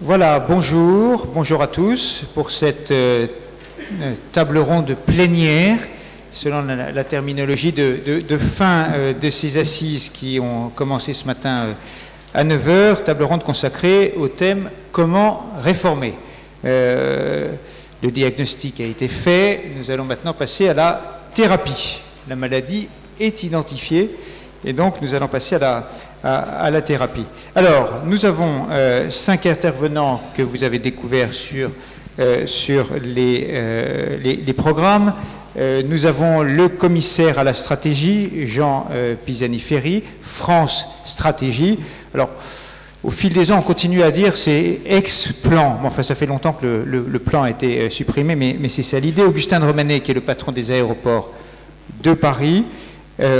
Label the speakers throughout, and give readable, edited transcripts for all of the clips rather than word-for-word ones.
Speaker 1: Voilà, bonjour à tous pour cette table ronde plénière, selon la terminologie de fin de ces assises qui ont commencé ce matin à 9 h, table ronde consacrée au thème « Comment réformer ». Le diagnostic a été fait, nous allons maintenant passer à la thérapie. La maladie est identifiée et donc nous allons passer à la thérapie. Alors, nous avons 5 intervenants que vous avez découverts sur les programmes. Nous avons le commissaire à la stratégie, Jean Pisani-Ferry, France Stratégie. Alors, au fil des ans, on continue à dire c'est ex-plan. Bon, enfin, ça fait longtemps que le plan a été supprimé, mais c'est ça l'idée. Augustin de Romanet, qui est le patron des aéroports de Paris.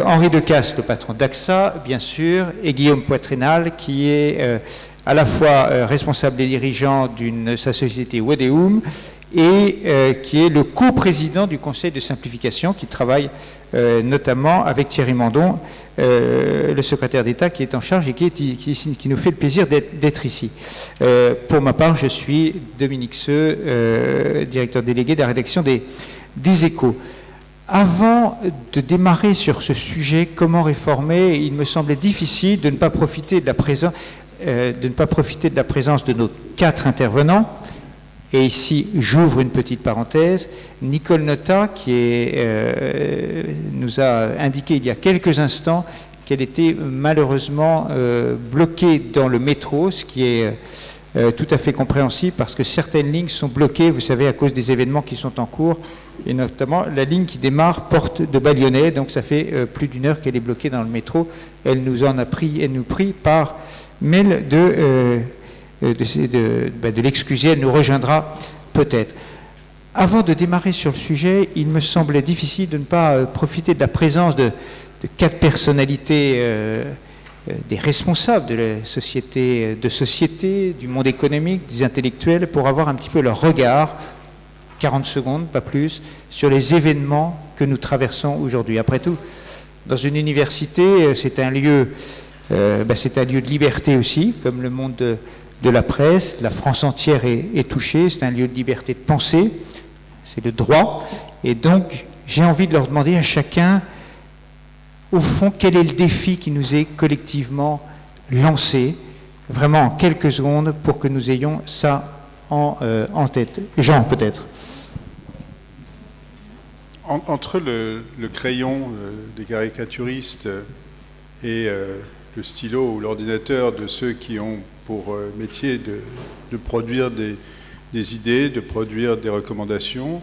Speaker 1: Henri Decasse, le patron d'AXA, bien sûr, et Guillaume Poitrinal, qui est à la fois responsable et dirigeant d'une sa société Wodeum et qui est le co-président du Conseil de simplification, qui travaille notamment avec Thierry Mandon, le secrétaire d'État qui est en charge et qui nous fait le plaisir d'être ici. Pour ma part, je suis Dominique Seux, directeur délégué de la rédaction des Échos. Avant de démarrer sur ce sujet, comment réformer, il me semblait difficile de ne pas profiter de la présence de nos 4 intervenants. Et ici, j'ouvre une petite parenthèse. Nicole Notat, qui nous a indiqué il y a quelques instants qu'elle était malheureusement bloquée dans le métro, ce qui est tout à fait compréhensible parce que certaines lignes sont bloquées, vous savez, à cause des événements qui sont en cours, et notamment la ligne qui démarre porte de Ballionnet, donc ça fait plus d'1 heure qu'elle est bloquée dans le métro. Elle nous prie par mail de l'excuser, elle nous rejoindra peut-être. Avant de démarrer sur le sujet, il me semblait difficile de ne pas profiter de la présence de 4 personnalités des responsables de la société, du monde économique, des intellectuels, pour avoir un petit peu leur regard, 40 secondes, pas plus, sur les événements que nous traversons aujourd'hui. Après tout, dans une université, c'est un lieu de liberté aussi, comme le monde de la presse. La France entière est touchée, c'est un lieu de liberté de pensée, c'est le droit. Et donc, j'ai envie de leur demander à chacun, au fond, quel est le défi qui nous est collectivement lancé, vraiment en quelques secondes, pour que nous ayons ça en tête. Jean, peut-être.
Speaker 2: Entre le crayon des caricaturistes et le stylo ou l'ordinateur de ceux qui ont pour métier de produire des idées, de produire des recommandations,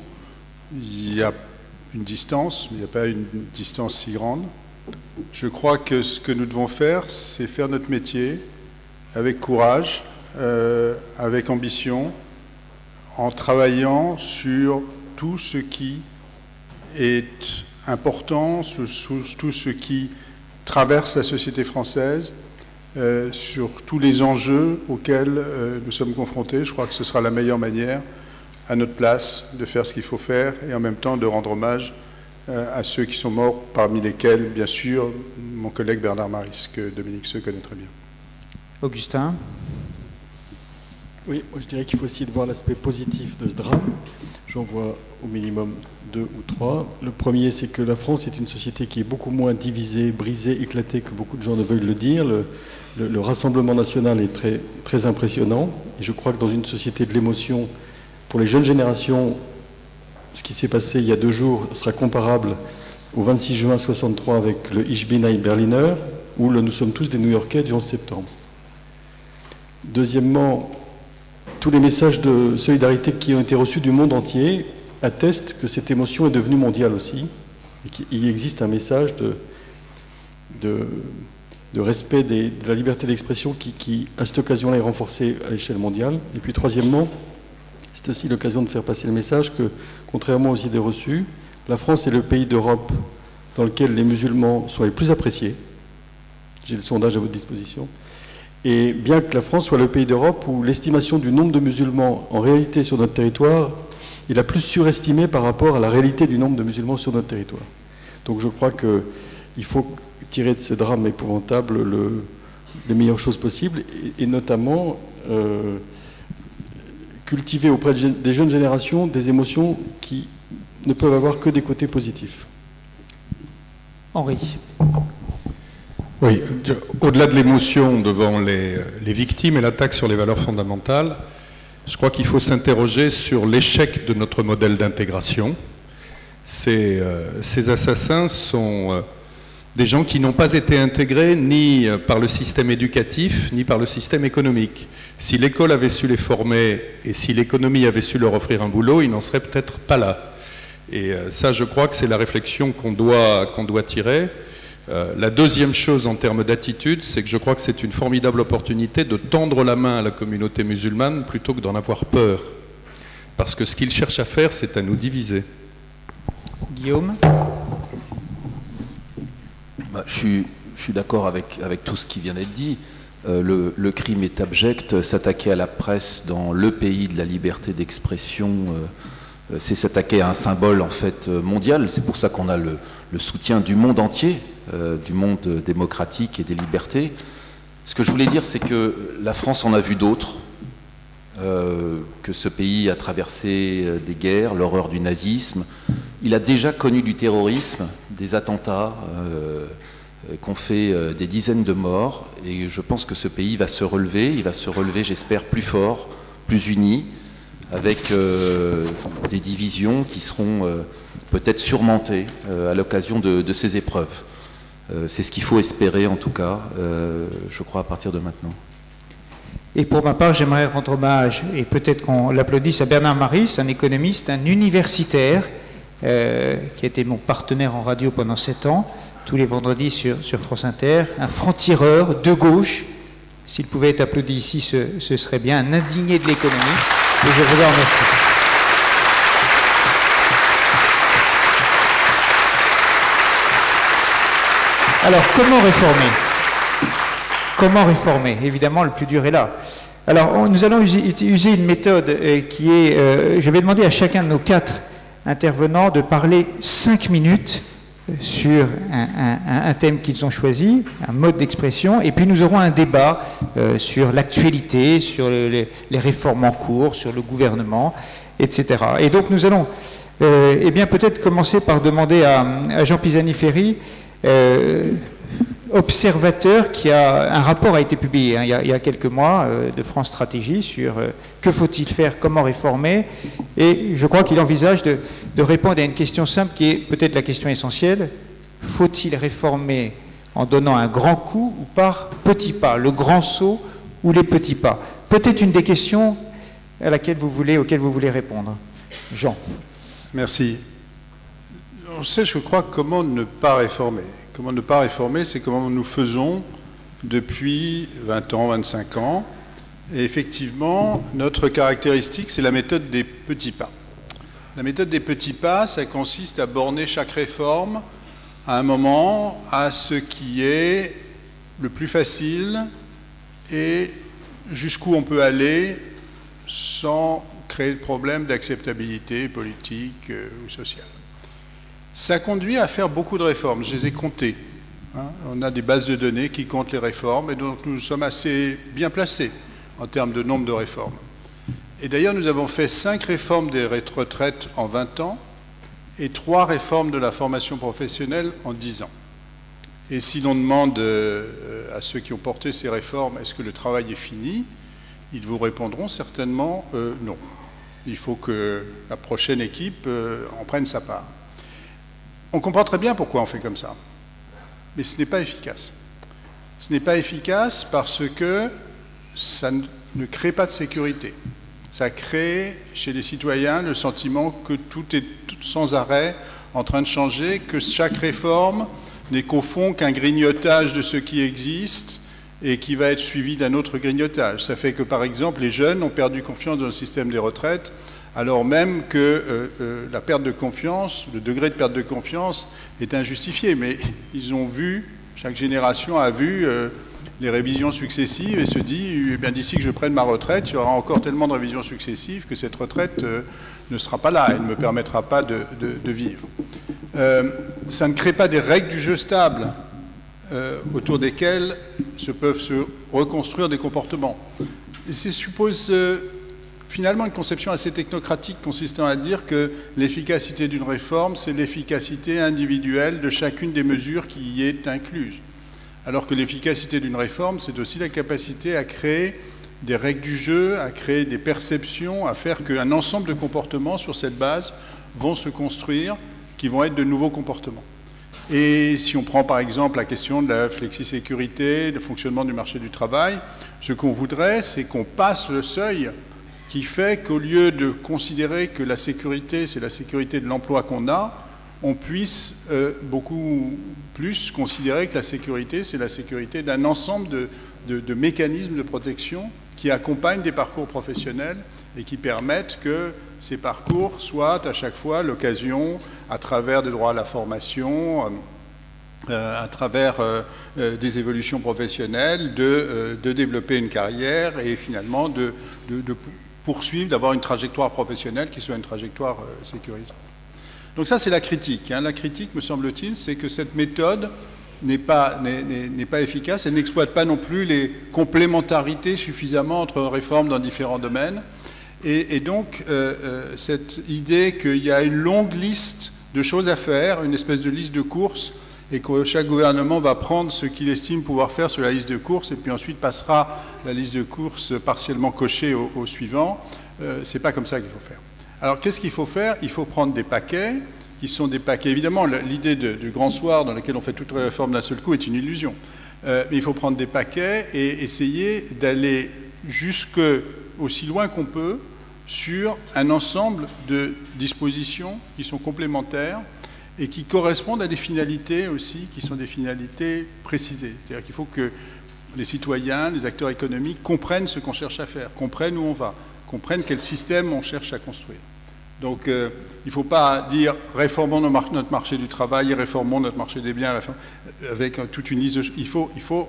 Speaker 2: il y a une distance, mais il n'y a pas une distance si grande. Je crois que ce que nous devons faire, c'est faire notre métier avec courage, avec ambition, en travaillant sur tout ce qui est important, sur tout ce qui traverse la société française, sur tous les enjeux auxquels nous sommes confrontés. Je crois que ce sera la meilleure manière, à notre place, de faire ce qu'il faut faire et en même temps de rendre hommage à ceux qui sont morts, parmi lesquels, bien sûr, mon collègue Bernard Maris, que Dominique Seux connaît très bien.
Speaker 1: Augustin ?
Speaker 3: Oui, moi je dirais qu'il faut essayer de voir l'aspect positif de ce drame. J'en vois au minimum 2 ou 3. Le premier, c'est que la France est une société qui est beaucoup moins divisée, brisée, éclatée que beaucoup de gens ne veulent le dire. Le rassemblement national est très, très impressionnant. Et je crois que dans une société de l'émotion, pour les jeunes générations, ce qui s'est passé il y a 2 jours sera comparable au 26 juin 1963 avec le Ich bin ein Berliner, ou le Nous sommes tous des New-Yorkais du 11 septembre. Deuxièmement, tous les messages de solidarité qui ont été reçus du monde entier attestent que cette émotion est devenue mondiale aussi, et qu'il existe un message de respect de la liberté d'expression qui, à cette occasion-là, est renforcé à l'échelle mondiale. Et puis, troisièmement, c'est aussi l'occasion de faire passer le message que, contrairement aux idées reçues, la France est le pays d'Europe dans lequel les musulmans sont les plus appréciés. J'ai le sondage à votre disposition. Et bien que la France soit le pays d'Europe où l'estimation du nombre de musulmans en réalité sur notre territoire est la plus surestimée par rapport à la réalité du nombre de musulmans sur notre territoire. Donc je crois qu'il faut tirer de ce drame épouvantable les meilleures choses possibles, et notamment cultiver auprès des jeunes générations des émotions qui ne peuvent avoir que des côtés positifs.
Speaker 1: Henri.
Speaker 4: Oui, au-delà de l'émotion devant les victimes et l'attaque sur les valeurs fondamentales, je crois qu'il faut s'interroger sur l'échec de notre modèle d'intégration. Ces assassins sont des gens qui n'ont pas été intégrés ni par le système éducatif, ni par le système économique. Si l'école avait su les former et si l'économie avait su leur offrir un boulot, ils n'en seraient peut-être pas là. Et ça, je crois que c'est la réflexion qu'on doit tirer. La deuxième chose en termes d'attitude, c'est que je crois que c'est une formidable opportunité de tendre la main à la communauté musulmane plutôt que d'en avoir peur. Parce que ce qu'ils cherchent à faire, c'est à nous diviser.
Speaker 1: Guillaume ?
Speaker 5: Je suis d'accord avec tout ce qui vient d'être dit. Le crime est abject. S'attaquer à la presse dans le pays de la liberté d'expression, c'est s'attaquer à un symbole en fait mondial. C'est pour ça qu'on a le soutien du monde entier, du monde démocratique et des libertés. Ce que je voulais dire, c'est que la France en a vu d'autres, que ce pays a traversé des guerres, l'horreur du nazisme. Il a déjà connu du terrorisme, des attentats qu'ont fait des dizaines de morts. Et je pense que ce pays va se relever. Il va se relever, j'espère, plus fort, plus uni, avec des divisions qui seront peut-être surmontées à l'occasion de ces épreuves. C'est ce qu'il faut espérer, en tout cas, je crois, à partir de maintenant.
Speaker 1: Et pour ma part, j'aimerais rendre hommage, et peut-être qu'on l'applaudisse, à Bernard Maris, un économiste, un universitaire, qui a été mon partenaire en radio pendant 7 ans, tous les vendredis sur France Inter, un franc-tireur de gauche. S'il pouvait être applaudi ici, ce serait bien, un indigné de l'économie, et je vous en remercie. Alors, comment réformer ? Comment réformer ? Évidemment, le plus dur est là. Alors, nous allons user une méthode qui est... je vais demander à chacun de nos 4 intervenants de parler 5 minutes sur un thème qu'ils ont choisi, un mode d'expression, et puis nous aurons un débat sur l'actualité, sur les réformes en cours, sur le gouvernement, etc. Et donc nous allons eh bien peut-être commencer par demander à Jean Pisani-Ferry, observateur, un rapport a été publié il y a quelques mois de France Stratégie sur que faut-il faire, comment réformer, et je crois qu'il envisage de répondre à une question simple qui est peut-être la question essentielle: faut-il réformer en donnant un grand coup ou par petits pas, le grand saut ou les petits pas? Peut-être une des questions auxquelles vous voulez répondre. Jean.
Speaker 2: Merci. On sait, je crois, comment ne pas réformer. Comment ne pas réformer, c'est comment nous faisons depuis 20 ans, 25 ans. Et effectivement, notre caractéristique, c'est la méthode des petits pas. La méthode des petits pas, ça consiste à borner chaque réforme à un moment à ce qui est le plus facile et jusqu'où on peut aller sans créer de problème d'acceptabilité politique ou sociale. Ça conduit à faire beaucoup de réformes, je les ai comptées. On a des bases de données qui comptent les réformes et donc nous sommes assez bien placés en termes de nombre de réformes. Et d'ailleurs, nous avons fait 5 réformes des retraites en 20 ans et 3 réformes de la formation professionnelle en 10 ans. Et si l'on demande à ceux qui ont porté ces réformes, est-ce que le travail est fini? Ils vous répondront certainement non. Il faut que la prochaine équipe en prenne sa part. On comprend très bien pourquoi on fait comme ça, mais ce n'est pas efficace. Ce n'est pas efficace parce que ça ne crée pas de sécurité. Ça crée chez les citoyens le sentiment que tout est sans arrêt en train de changer, que chaque réforme n'est qu'au fond qu'un grignotage de ce qui existe et qui va être suivi d'un autre grignotage. Ça fait que, par exemple, les jeunes ont perdu confiance dans le système des retraites, alors même que la perte de confiance, le degré de perte de confiance est injustifié. Mais ils ont vu, chaque génération a vu les révisions successives et se dit, eh bien, d'ici que je prenne ma retraite, il y aura encore tellement de révisions successives que cette retraite ne sera pas là, elle ne me permettra pas de vivre. Ça ne crée pas des règles du jeu stables autour desquelles peuvent se reconstruire des comportements. Et ça suppose finalement une conception assez technocratique consistant à dire que l'efficacité d'une réforme, c'est l'efficacité individuelle de chacune des mesures qui y est incluse. Alors que l'efficacité d'une réforme, c'est aussi la capacité à créer des règles du jeu, à créer des perceptions, à faire qu'un ensemble de comportements sur cette base vont se construire, qui vont être de nouveaux comportements. Et si on prend par exemple la question de la flexisécurité, le fonctionnement du marché du travail, ce qu'on voudrait, c'est qu'on passe le seuil qui fait qu'au lieu de considérer que la sécurité, c'est la sécurité de l'emploi qu'on a, on puisse beaucoup plus considérer que la sécurité, c'est la sécurité d'un ensemble de mécanismes de protection qui accompagnent des parcours professionnels et qui permettent que ces parcours soient à chaque fois l'occasion, à travers des droits à la formation, à travers des évolutions professionnelles, de développer une carrière et finalement de poursuivre, d'avoir une trajectoire professionnelle qui soit une trajectoire sécurisante. Donc ça, c'est la critique. La critique, me semble-t-il, c'est que cette méthode n'est pas efficace, elle n'exploite pas non plus les complémentarités suffisamment entre réformes dans différents domaines. Et donc, cette idée qu'il y a une longue liste de choses à faire, une espèce de liste de courses, et que chaque gouvernement va prendre ce qu'il estime pouvoir faire sur la liste de courses, et puis ensuite passera la liste de courses partiellement cochée au suivant, c'est pas comme ça qu'il faut faire. Alors, qu'est-ce qu'il faut faire? Il faut prendre des paquets, qui sont des paquets. Évidemment, l'idée du grand soir dans lequel on fait toute la réforme d'un seul coup est une illusion. Mais il faut prendre des paquets et essayer d'aller aussi loin qu'on peut sur un ensemble de dispositions qui sont complémentaires et qui correspondent à des finalités aussi, qui sont des finalités précisées. C'est-à-dire qu'il faut que les citoyens, les acteurs économiques comprennent ce qu'on cherche à faire, comprennent où on va, comprennent quel système on cherche à construire. Donc, il ne faut pas dire réformons notre marché du travail, réformons notre marché des biens, avec toute une liste de choses. Il faut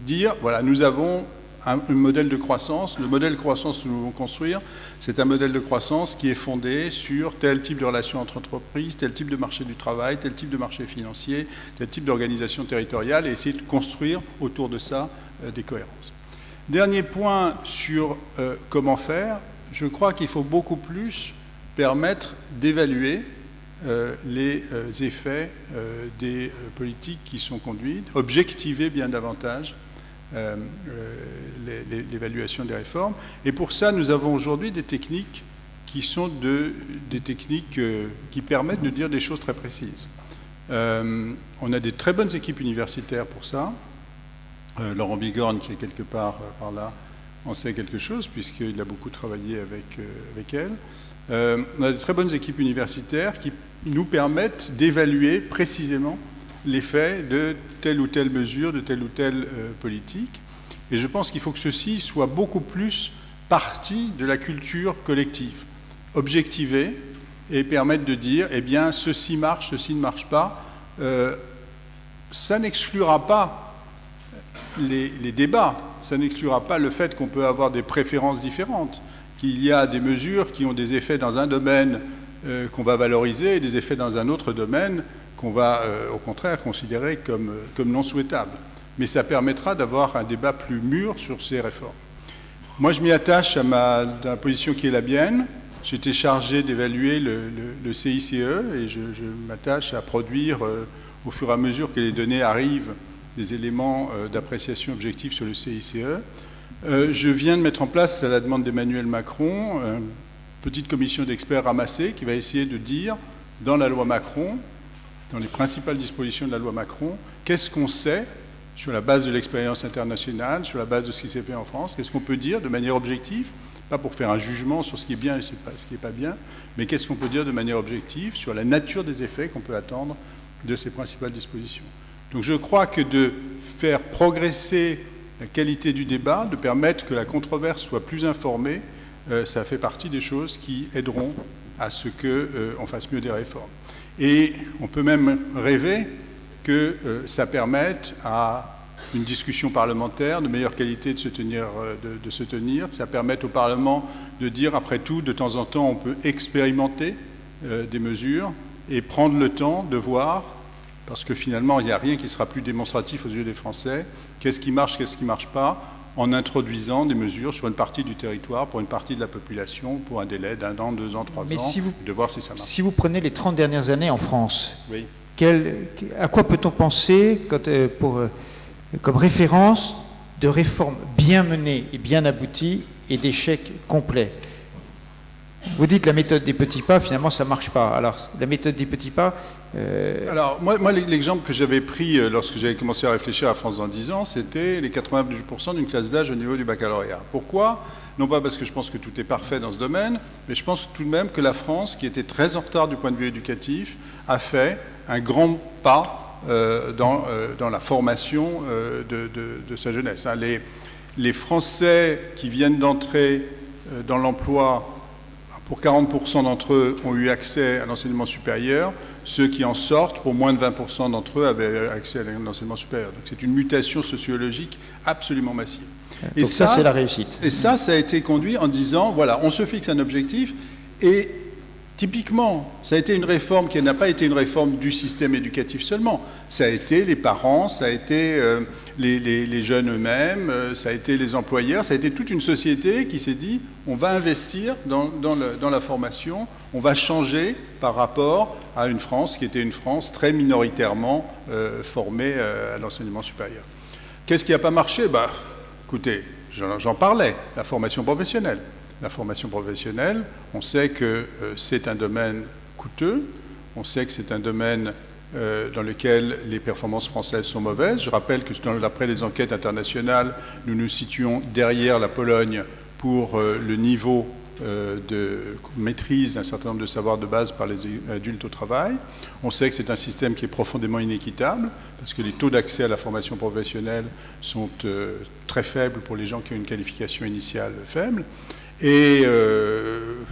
Speaker 2: dire, voilà, nous avons un modèle de croissance. Le modèle de croissance que nous voulons construire, c'est un modèle de croissance qui est fondé sur tel type de relation entre entreprises, tel type de marché du travail, tel type de marché financier, tel type d'organisation territoriale, et essayer de construire autour de ça des cohérences. Dernier point sur comment faire, je crois qu'il faut beaucoup plus permettre d'évaluer les effets des politiques qui sont conduites, objectiver bien davantage l'évaluation des réformes. Et pour ça, nous avons aujourd'hui des techniques qui sont des techniques qui permettent de dire des choses très précises. On a des très bonnes équipes universitaires pour ça. Laurent Bigorne, qui est quelque part par là, en sait quelque chose, puisqu'il a beaucoup travaillé avec elle. On a de très bonnes équipes universitaires qui nous permettent d'évaluer précisément l'effet de telle ou telle mesure, de telle ou telle politique. Et je pense qu'il faut que ceci soit beaucoup plus partie de la culture collective, objectiver et permettre de dire, eh bien, ceci marche, ceci ne marche pas. Ça n'exclura pas les débats, ça n'exclura pas le fait qu'on peut avoir des préférences différentes, qu'il y a des mesures qui ont des effets dans un domaine qu'on va valoriser et des effets dans un autre domaine qu'on va au contraire considérer comme non souhaitables. Mais ça permettra d'avoir un débat plus mûr sur ces réformes. Moi, je m'y attache dans la position qui est la mienne. J'étais chargé d'évaluer le CICE et je m'attache à produire, au fur et à mesure que les données arrivent, des éléments d'appréciation objective sur le CICE. Je viens de mettre en place, à la demande d'Emmanuel Macron, une petite commission d'experts ramassée qui va essayer de dire, dans la loi Macron, dans les principales dispositions de la loi Macron, qu'est-ce qu'on sait sur la base de l'expérience internationale, sur la base de ce qui s'est fait en France, qu'est-ce qu'on peut dire de manière objective, pas pour faire un jugement sur ce qui est bien et ce qui n'est pas bien, mais qu'est-ce qu'on peut dire de manière objective sur la nature des effets qu'on peut attendre de ces principales dispositions. Donc je crois que de faire progresser la qualité du débat, de permettre que la controverse soit plus informée, ça fait partie des choses qui aideront à ce qu'on fasse mieux des réformes. Et on peut même rêver que ça permette à une discussion parlementaire de meilleure qualité de se tenir, que ça permette au Parlement de dire, après tout, de temps en temps, on peut expérimenter des mesures et prendre le temps de voir, parce que finalement, il n'y a rien qui sera plus démonstratif aux yeux des Français, qu'est-ce qui marche, qu'est-ce qui ne marche pas, en introduisant des mesures sur une partie du territoire, pour une partie de la population, pour un délai d'1 an, 2 ans, 3 ans, de voir si ça marche.
Speaker 1: Si vous prenez les 30 dernières années en France,
Speaker 2: oui.
Speaker 1: À quoi peut-on penser comme référence de réformes bien menées et bien abouties et d'échecs complets? Vous dites la méthode des petits pas, finalement ça ne marche pas. Alors la méthode des petits pas...
Speaker 2: Alors moi l'exemple que j'avais pris lorsque j'avais commencé à réfléchir à France dans 10 ans, c'était les 90% d'une classe d'âge au niveau du baccalauréat. Pourquoi? Non pas parce que je pense que tout est parfait dans ce domaine, mais je pense tout de même que la France, qui était très en retard du point de vue éducatif, a fait un grand pas dans la formation de sa jeunesse. Les Français qui viennent d'entrer dans l'emploi, pour 40% d'entre eux, ont eu accès à l'enseignement supérieur. Ceux qui en sortent, pour moins de 20% d'entre eux, avaient accès à l'enseignement supérieur. Donc c'est une mutation sociologique absolument massive.
Speaker 1: Et donc ça, c'est la réussite.
Speaker 2: Et ça a été conduit en disant, voilà, on se fixe un objectif, et typiquement, ça a été une réforme qui n'a pas été une réforme du système éducatif seulement. Ça a été les parents, ça a été les jeunes eux-mêmes, ça a été les employeurs, ça a été toute une société qui s'est dit, on va investir dans la formation, on va changer par rapport à une France qui était une France très minoritairement formée à l'enseignement supérieur. Qu'est-ce qui n'a pas marché? Écoutez, j'en parlais, la formation professionnelle. La formation professionnelle, on sait que c'est un domaine coûteux, on sait que c'est un domaine dans lequel les performances françaises sont mauvaises. Je rappelle que d'après les enquêtes internationales, nous nous situons derrière la Pologne pour le niveau de maîtrise d'un certain nombre de savoirs de base par les adultes au travail. On sait que c'est un système qui est profondément inéquitable, parce que les taux d'accès à la formation professionnelle sont très faibles pour les gens qui ont une qualification initiale faible. Et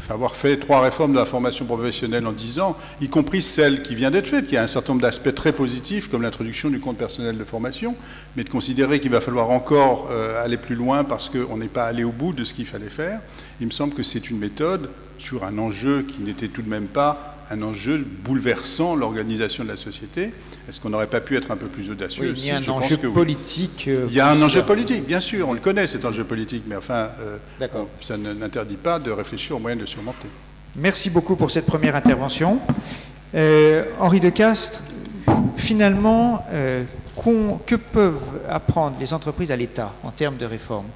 Speaker 2: avoir fait 3 réformes de la formation professionnelle en 10 ans, y compris celle qui vient d'être faite, qui a un certain nombre d'aspects très positifs, comme l'introduction du compte personnel de formation, mais de considérer qu'il va falloir encore aller plus loin parce qu'on n'est pas allé au bout de ce qu'il fallait faire, il me semble que c'est une méthode sur un enjeu qui n'était tout de même pas un enjeu bouleversant l'organisation de la société. Est-ce qu'on n'aurait pas pu être un peu plus audacieux?
Speaker 1: Oui, il y a un enjeu politique.
Speaker 2: Il y a un enjeu politique, bien sûr, on le connaît cet enjeu politique, mais enfin, ça n'interdit pas de réfléchir aux moyens de surmonter.
Speaker 1: Merci beaucoup pour cette première intervention. Henri Decastre, finalement, que peuvent apprendre les entreprises à l'État en termes de réforme?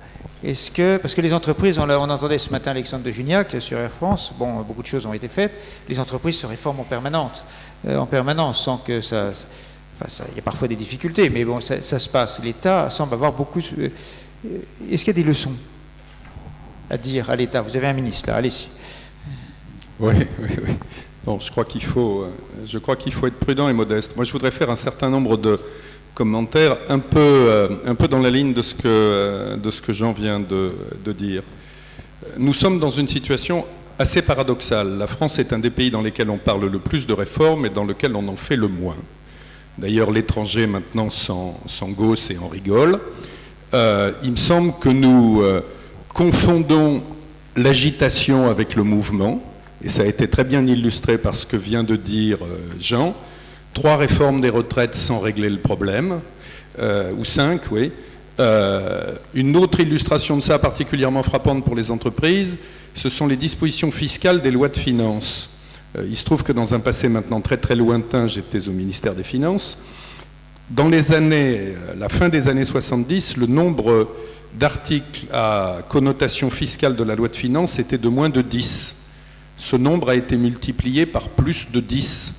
Speaker 1: Parce que les entreprises, on entendait ce matin Alexandre de Juniac sur Air France, bon, beaucoup de choses ont été faites, les entreprises se réforment en permanence, sans que ça... Enfin, il y a parfois des difficultés, mais bon, ça se passe. L'État semble avoir beaucoup... Est-ce qu'il y a des leçons à dire à l'État? Vous avez un ministre, là, allez-y.
Speaker 4: Oui. Bon, je crois qu'il faut être prudent et modeste. Moi, je voudrais faire un certain nombre de commentaires un peu dans la ligne de ce que Jean vient de dire. Nous sommes dans une situation assez paradoxale. La France est un des pays dans lesquels on parle le plus de réformes et dans lequel on en fait le moins. D'ailleurs, l'étranger maintenant s'en gausse et en rigole. Il me semble que nous confondons l'agitation avec le mouvement, et ça a été très bien illustré par ce que vient de dire Jean. 3 réformes des retraites sans régler le problème, ou 5, oui. Une autre illustration de ça particulièrement frappante pour les entreprises, ce sont les dispositions fiscales des lois de finances. Il se trouve que dans un passé maintenant très très lointain, j'étais au ministère des Finances. Dans la fin des années 70, le nombre d'articles à connotation fiscale de la loi de finances était de moins de 10. Ce nombre a été multiplié par plus de 10.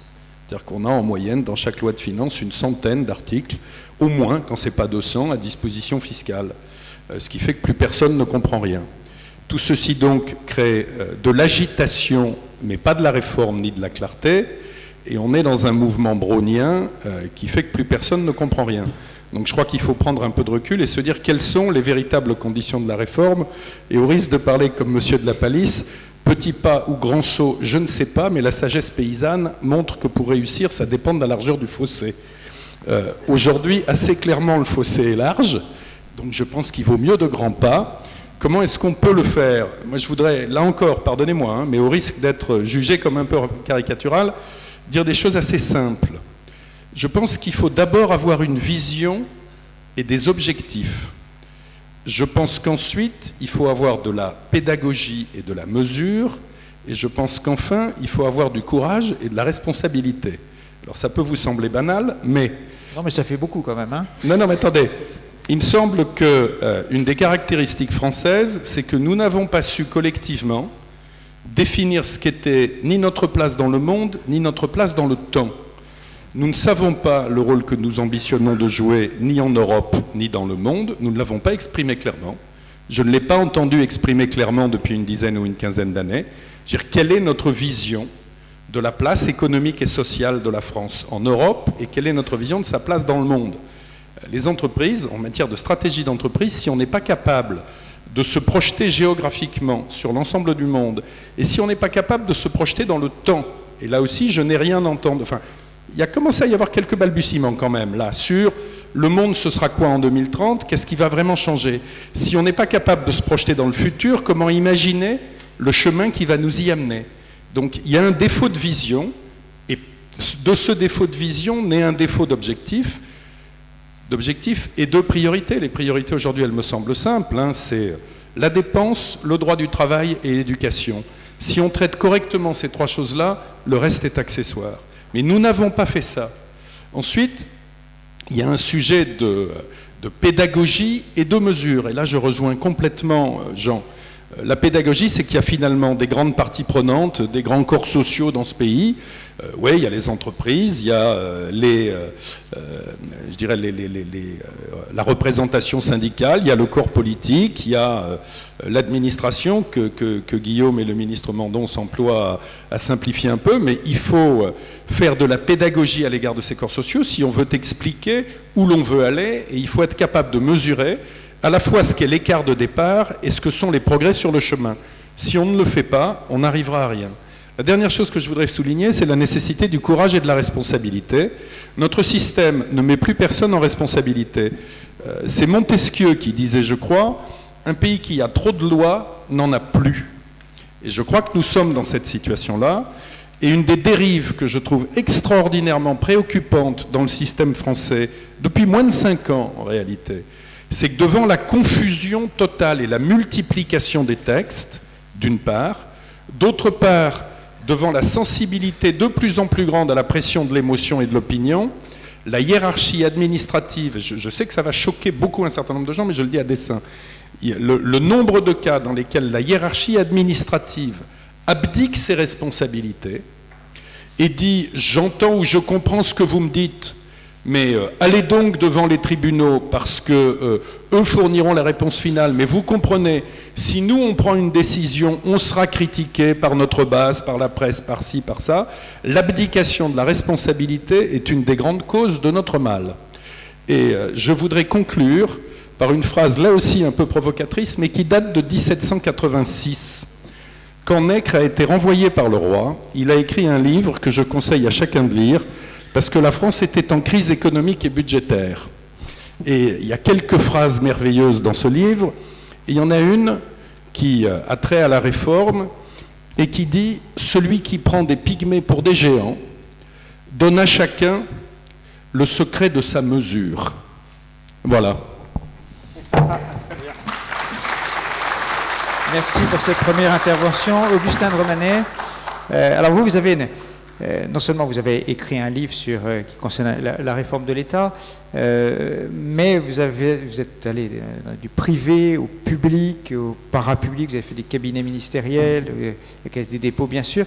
Speaker 4: C'est-à-dire qu'on a en moyenne dans chaque loi de finances une centaine d'articles, au moins, quand ce n'est pas 200, à disposition fiscale. Ce qui fait que plus personne ne comprend rien. Tout ceci donc crée de l'agitation, mais pas de la réforme ni de la clarté, et on est dans un mouvement brownien qui fait que plus personne ne comprend rien. Donc je crois qu'il faut prendre un peu de recul et se dire quelles sont les véritables conditions de la réforme, et au risque de parler comme monsieur de la Palisse, petit pas ou grand saut, je ne sais pas, mais la sagesse paysanne montre que pour réussir, ça dépend de la largeur du fossé. Aujourd'hui, assez clairement, le fossé est large, donc je pense qu'il vaut mieux de grands pas. Comment est-ce qu'on peut le faire? Moi, je voudrais, là encore, pardonnez-moi, mais au risque d'être jugé comme un peu caricatural, dire des choses assez simples. Je pense qu'il faut d'abord avoir une vision et des objectifs. Je pense qu'ensuite, il faut avoir de la pédagogie et de la mesure, et je pense qu'enfin, il faut avoir du courage et de la responsabilité. Alors ça peut vous sembler banal, mais...
Speaker 1: Non, mais ça fait beaucoup quand même, hein.
Speaker 4: Non, mais attendez. Il me semble qu'une des caractéristiques françaises, c'est que nous n'avons pas su collectivement définir ce qu'était ni notre place dans le monde, ni notre place dans le temps. Nous ne savons pas le rôle que nous ambitionnons de jouer, ni en Europe, ni dans le monde. Nous ne l'avons pas exprimé clairement. Je ne l'ai pas entendu exprimer clairement depuis une dizaine ou une quinzaine d'années. Je veux dire, quelle est notre vision de la place économique et sociale de la France en Europe et quelle est notre vision de sa place dans le monde? Les entreprises, en matière de stratégie d'entreprise, si on n'est pas capable de se projeter géographiquement sur l'ensemble du monde, et si on n'est pas capable de se projeter dans le temps, et là aussi je n'ai rien entendu, enfin, il y a commencé à y avoir quelques balbutiements quand même, là, sur le monde ce sera quoi en 2030, qu'est-ce qui va vraiment changer? Si on n'est pas capable de se projeter dans le futur, comment imaginer le chemin qui va nous y amener? Donc il y a un défaut de vision, et de ce défaut de vision naît un défaut d'objectif et de priorités. Les priorités aujourd'hui, elles me semblent simples, hein, c'est la dépense, le droit du travail et l'éducation. Si on traite correctement ces trois choses-là, le reste est accessoire. Mais nous n'avons pas fait ça. Ensuite, il y a un sujet de pédagogie et de mesure. Et là, je rejoins complètement Jean. La pédagogie, c'est qu'il y a finalement des grandes parties prenantes, des grands corps sociaux dans ce pays. Oui, il y a les entreprises, il y a la représentation syndicale, il y a le corps politique, il y a l'administration que Guillaume et le ministre Mandon s'emploient à simplifier un peu, mais il faut faire de la pédagogie à l'égard de ces corps sociaux si on veut expliquer où l'on veut aller, et il faut être capable de mesurer à la fois ce qu'est l'écart de départ et ce que sont les progrès sur le chemin. Si on ne le fait pas, on n'arrivera à rien. La dernière chose que je voudrais souligner, c'est la nécessité du courage et de la responsabilité. Notre système ne met plus personne en responsabilité. C'est Montesquieu qui disait, je crois, un pays qui a trop de lois n'en a plus. Et je crois que nous sommes dans cette situation-là. Et une des dérives que je trouve extraordinairement préoccupante dans le système français, depuis moins de 5 ans en réalité, c'est que devant la confusion totale et la multiplication des textes, d'une part, d'autre part, devant la sensibilité de plus en plus grande à la pression de l'émotion et de l'opinion, la hiérarchie administrative, je sais que ça va choquer beaucoup un certain nombre de gens, mais je le dis à dessein, le nombre de cas dans lesquels la hiérarchie administrative abdique ses responsabilités et dit « j'entends ou je comprends ce que vous me dites », mais allez donc devant les tribunaux parce que eux fourniront la réponse finale. Mais vous comprenez, si nous on prend une décision, on sera critiqué par notre base, par la presse, par ci, par ça. L'abdication de la responsabilité est une des grandes causes de notre mal. Et je voudrais conclure par une phrase là aussi un peu provocatrice, mais qui date de 1786. Quand Nègre a été renvoyé par le roi, il a écrit un livre que je conseille à chacun de lire, parce que la France était en crise économique et budgétaire. Et il y a quelques phrases merveilleuses dans ce livre, et il y en a une qui a trait à la réforme, et qui dit « Celui qui prend des pygmées pour des géants donne à chacun le secret de sa mesure. » Voilà.
Speaker 1: Merci pour cette première intervention. Augustin de Romanet, alors vous avez... non seulement vous avez écrit un livre qui concerne la réforme de l'État, mais vous êtes allé du privé au public, au parapublic, vous avez fait des cabinets ministériels, la Caisse des dépôts bien sûr.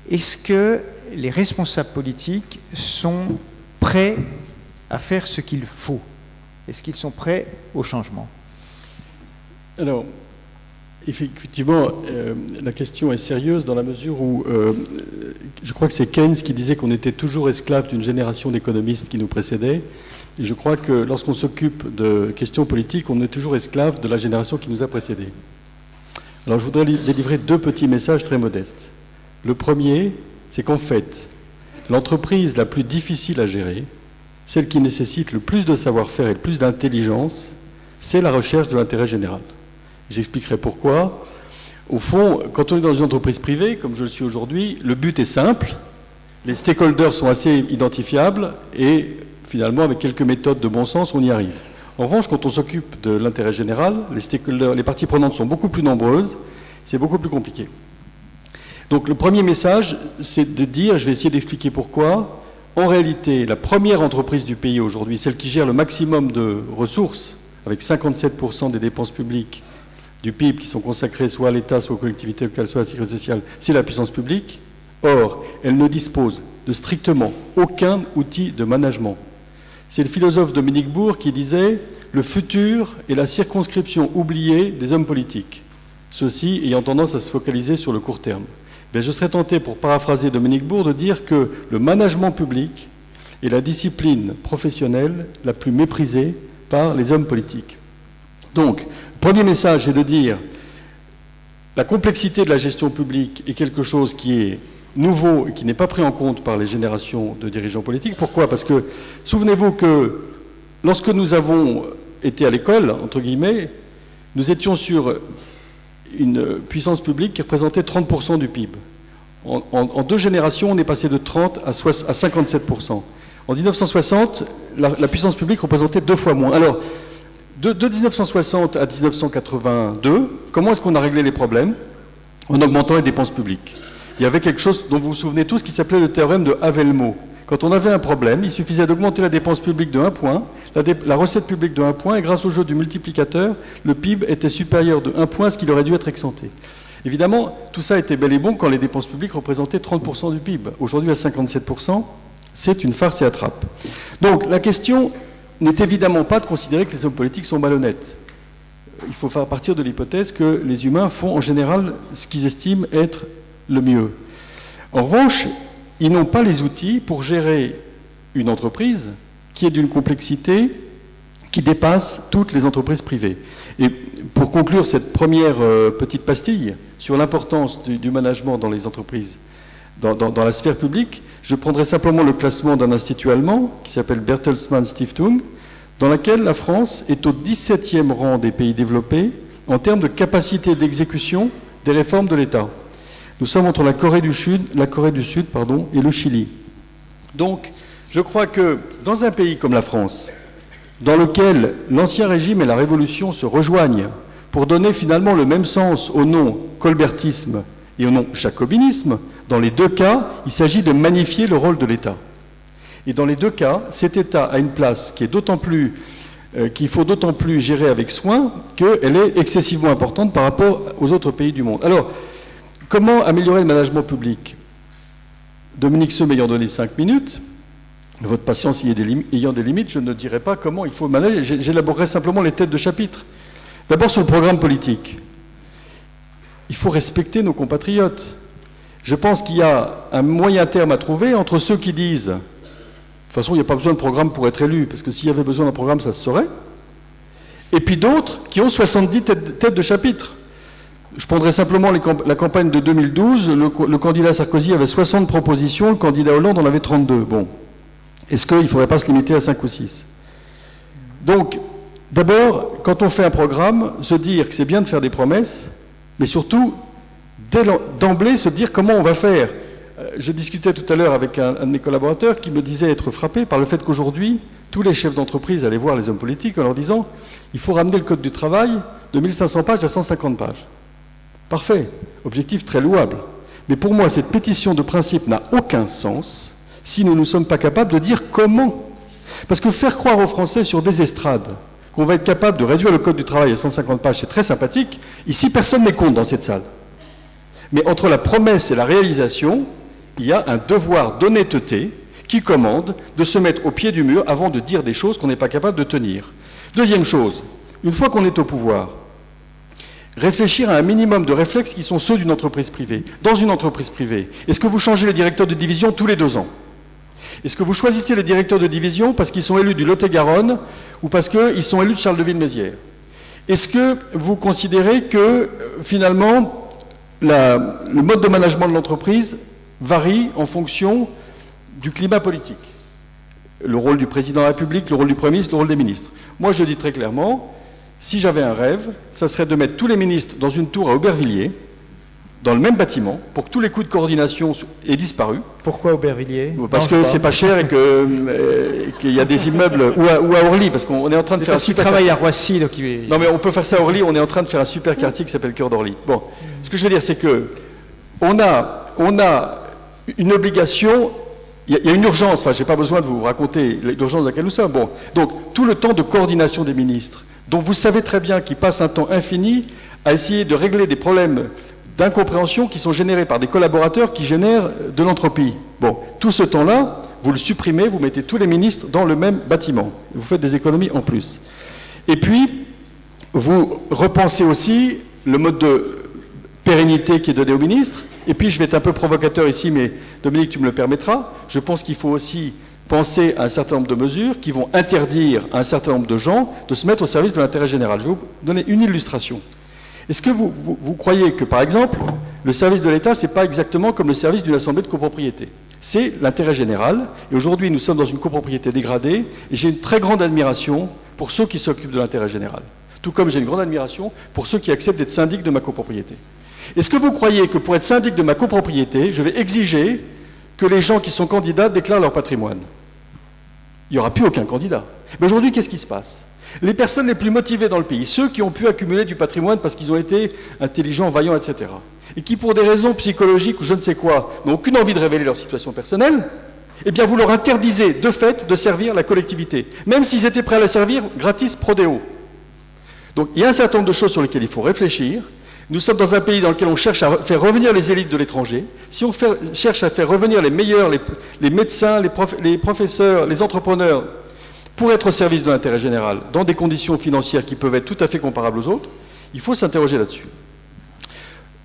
Speaker 1: Est-ce que les responsables politiques sont prêts à faire ce qu'il faut? Est-ce qu'ils sont prêts au changement?
Speaker 3: Alors, effectivement, la question est sérieuse dans la mesure où je crois que c'est Keynes qui disait qu'on était toujours esclave d'une génération d'économistes qui nous précédait. Et je crois que lorsqu'on s'occupe de questions politiques, on est toujours esclave de la génération qui nous a précédés. Alors je voudrais délivrer 2 petits messages très modestes. Le premier, c'est qu'en fait, l'entreprise la plus difficile à gérer, celle qui nécessite le plus de savoir-faire et le plus d'intelligence, c'est la recherche de l'intérêt général. J'expliquerai pourquoi. Au fond, quand on est dans une entreprise privée, comme je le suis aujourd'hui, le but est simple, les stakeholders sont assez identifiables et finalement, avec quelques méthodes de bon sens, on y arrive. En revanche, quand on s'occupe de l'intérêt général, les parties prenantes sont beaucoup plus nombreuses, c'est beaucoup plus compliqué. Donc le premier message, c'est de dire, je vais essayer d'expliquer pourquoi, en réalité, la première entreprise du pays aujourd'hui, celle qui gère le maximum de ressources, avec 57% des dépenses publiques du PIB qui sont consacrées soit à l'État, soit aux collectivités locales, soit à la sécurité sociale, c'est la puissance publique. Or, elle ne dispose de strictement aucun outil de management. C'est le philosophe Dominique Bourg qui disait « Le futur est la circonscription oubliée des hommes politiques, ceux-ci ayant tendance à se focaliser sur le court terme ». Bien, je serais tenté, pour paraphraser Dominique Bourg, de dire que le management public est la discipline professionnelle la plus méprisée par les hommes politiques. Donc, le premier message est de dire la complexité de la gestion publique est quelque chose qui est nouveau et qui n'est pas pris en compte par les générations de dirigeants politiques. Pourquoi? Parce que, souvenez-vous que lorsque nous avons été à l'école, entre guillemets, nous étions sur une puissance publique qui représentait 30% du PIB. En 2 générations, on est passé de 30 à 57%. En 1960, la puissance publique représentait 2 fois moins. Alors, de 1960 à 1982, comment est-ce qu'on a réglé les problèmes? En augmentant les dépenses publiques. Il y avait quelque chose dont vous vous souvenez tous qui s'appelait le théorème de Havel-Mo. Quand on avait un problème, il suffisait d'augmenter la dépense publique de 1 point, la recette publique de 1 point, et grâce au jeu du multiplicateur, le PIB était supérieur de 1 point à ce qu'il aurait dû être exempté. Évidemment, tout ça était bel et bon quand les dépenses publiques représentaient 30% du PIB. Aujourd'hui, à 57%, c'est une farce et attrape. Donc, la question n'est évidemment pas de considérer que les hommes politiques sont malhonnêtes. Il faut faire partir de l'hypothèse que les humains font en général ce qu'ils estiment être le mieux. En revanche, ils n'ont pas les outils pour gérer une entreprise qui est d'une complexité qui dépasse toutes les entreprises privées. Et pour conclure cette première petite pastille sur l'importance du management dans les entreprises, dans la sphère publique, je prendrai simplement le classement d'un institut allemand qui s'appelle Bertelsmann Stiftung, dans laquelle la France est au 17e rang des pays développés en termes de capacité d'exécution des réformes de l'État. Nous sommes entre la Corée du Sud et le Chili. Donc, je crois que dans un pays comme la France, dans lequel l'ancien régime et la révolution se rejoignent pour donner finalement le même sens au nom colbertisme et au nom jacobinisme, dans les 2 cas, il s'agit de magnifier le rôle de l'État. Et dans les 2 cas, cet État a une place qui est d'autant plus, qu'il faut d'autant plus gérer avec soin qu'elle est excessivement importante par rapport aux autres pays du monde. Alors, comment améliorer le management public? Dominique Seum m'ayant donné 5 minutes, votre patience ayant des limites, je ne dirai pas comment il faut manager, j'élaborerai simplement les têtes de chapitre. D'abord sur le programme politique. Il faut respecter nos compatriotes. Je pense qu'il y a un moyen terme à trouver entre ceux qui disent, de toute façon il n'y a pas besoin de programme pour être élu, parce que s'il y avait besoin d'un programme, ça se saurait, et puis d'autres qui ont 70 têtes de chapitre. Je prendrai simplement la campagne de 2012, le candidat Sarkozy avait 60 propositions, le candidat Hollande en avait 32. Bon, est-ce qu'il ne faudrait pas se limiter à 5 ou 6? Donc, d'abord, quand on fait un programme, se dire que c'est bien de faire des promesses, mais surtout, d'emblée, se dire comment on va faire. Je discutais tout à l'heure avec un de mes collaborateurs qui me disait être frappé par le fait qu'aujourd'hui, tous les chefs d'entreprise allaient voir les hommes politiques en leur disant « il faut ramener le code du travail de 1500 pages à 150 pages ». Parfait, objectif très louable. Mais pour moi, cette pétition de principe n'a aucun sens si nous ne sommes pas capables de dire comment. Parce que faire croire aux Français sur des estrades qu'on va être capable de réduire le code du travail à 150 pages, c'est très sympathique. Ici, personne n'est contre dans cette salle. Mais entre la promesse et la réalisation, il y a un devoir d'honnêteté qui commande de se mettre au pied du mur avant de dire des choses qu'on n'est pas capable de tenir. Deuxième chose, une fois qu'on est au pouvoir, réfléchir à un minimum de réflexes qui sont ceux d'une entreprise privée. Dans une entreprise privée, est-ce que vous changez les directeurs de division tous les 2 ans? Est-ce que vous choisissez les directeurs de division parce qu'ils sont élus du Lot-et-Garonne ou parce qu'ils sont élus de Charleville-Mézières? Est-ce que vous considérez que, finalement, le mode de management de l'entreprise varie en fonction du climat politique? Le rôle du président de la République, le rôle du Premier ministre, le rôle des ministres. Moi, je dis très clairement, si j'avais un rêve, ça serait de mettre tous les ministres dans une tour à Aubervilliers dans le même bâtiment pour que tous les coûts de coordination aient disparu.
Speaker 1: Pourquoi Aubervilliers?
Speaker 3: Parce que c'est pas cher et qu'il y a des immeubles, ou à Orly, parce qu'on est en train de faire un super...
Speaker 1: travaille à Roissy, donc
Speaker 3: Non mais on peut faire ça à Orly, on est en train de faire un super quartier qui s'appelle Cœur d'Orly. Bon, ce que je veux dire, c'est que on a une obligation, il y a une urgence, enfin j'ai pas besoin de vous raconter l'urgence dans laquelle nous sommes. Bon, donc tout le temps de coordination des ministres, dont vous savez très bien qu'ils passent un temps infini à essayer de régler des problèmes d'incompréhension qui sont générés par des collaborateurs qui génèrent de l'entropie. Bon, tout ce temps-là, vous le supprimez, vous mettez tous les ministres dans le même bâtiment. Vous faites des économies en plus. Et puis, vous repensez aussi le mode de pérennité qui est donné aux ministres. Et puis, je vais être un peu provocateur ici, mais Dominique, tu me le permettras. Je pense qu'il faut aussi penser à un certain nombre de mesures qui vont interdire à un certain nombre de gens de se mettre au service de l'intérêt général. Je vais vous donner une illustration. Est-ce que vous croyez que, par exemple, le service de l'État, ce n'est pas exactement comme le service d'une assemblée de copropriété? C'est l'intérêt général. Et aujourd'hui, nous sommes dans une copropriété dégradée. Et j'ai une très grande admiration pour ceux qui s'occupent de l'intérêt général. Tout comme j'ai une grande admiration pour ceux qui acceptent d'être syndic de ma copropriété. Est-ce que vous croyez que pour être syndic de ma copropriété, je vais exiger que les gens qui sont candidats déclarent leur patrimoine? Il n'y aura plus aucun candidat. Mais aujourd'hui, qu'est-ce qui se passe? Les personnes les plus motivées dans le pays, ceux qui ont pu accumuler du patrimoine parce qu'ils ont été intelligents, vaillants, etc., et qui, pour des raisons psychologiques ou je ne sais quoi, n'ont aucune envie de révéler leur situation personnelle, eh bien, vous leur interdisez, de fait, de servir la collectivité, même s'ils étaient prêts à la servir gratis pro deo. Donc, il y a un certain nombre de choses sur lesquelles il faut réfléchir. Nous sommes dans un pays dans lequel on cherche à faire revenir les élites de l'étranger. Si on cherche à faire revenir les meilleurs, les médecins, les professeurs, les entrepreneurs, pour être au service de l'intérêt général, dans des conditions financières qui peuvent être tout à fait comparables aux autres, il faut s'interroger là-dessus.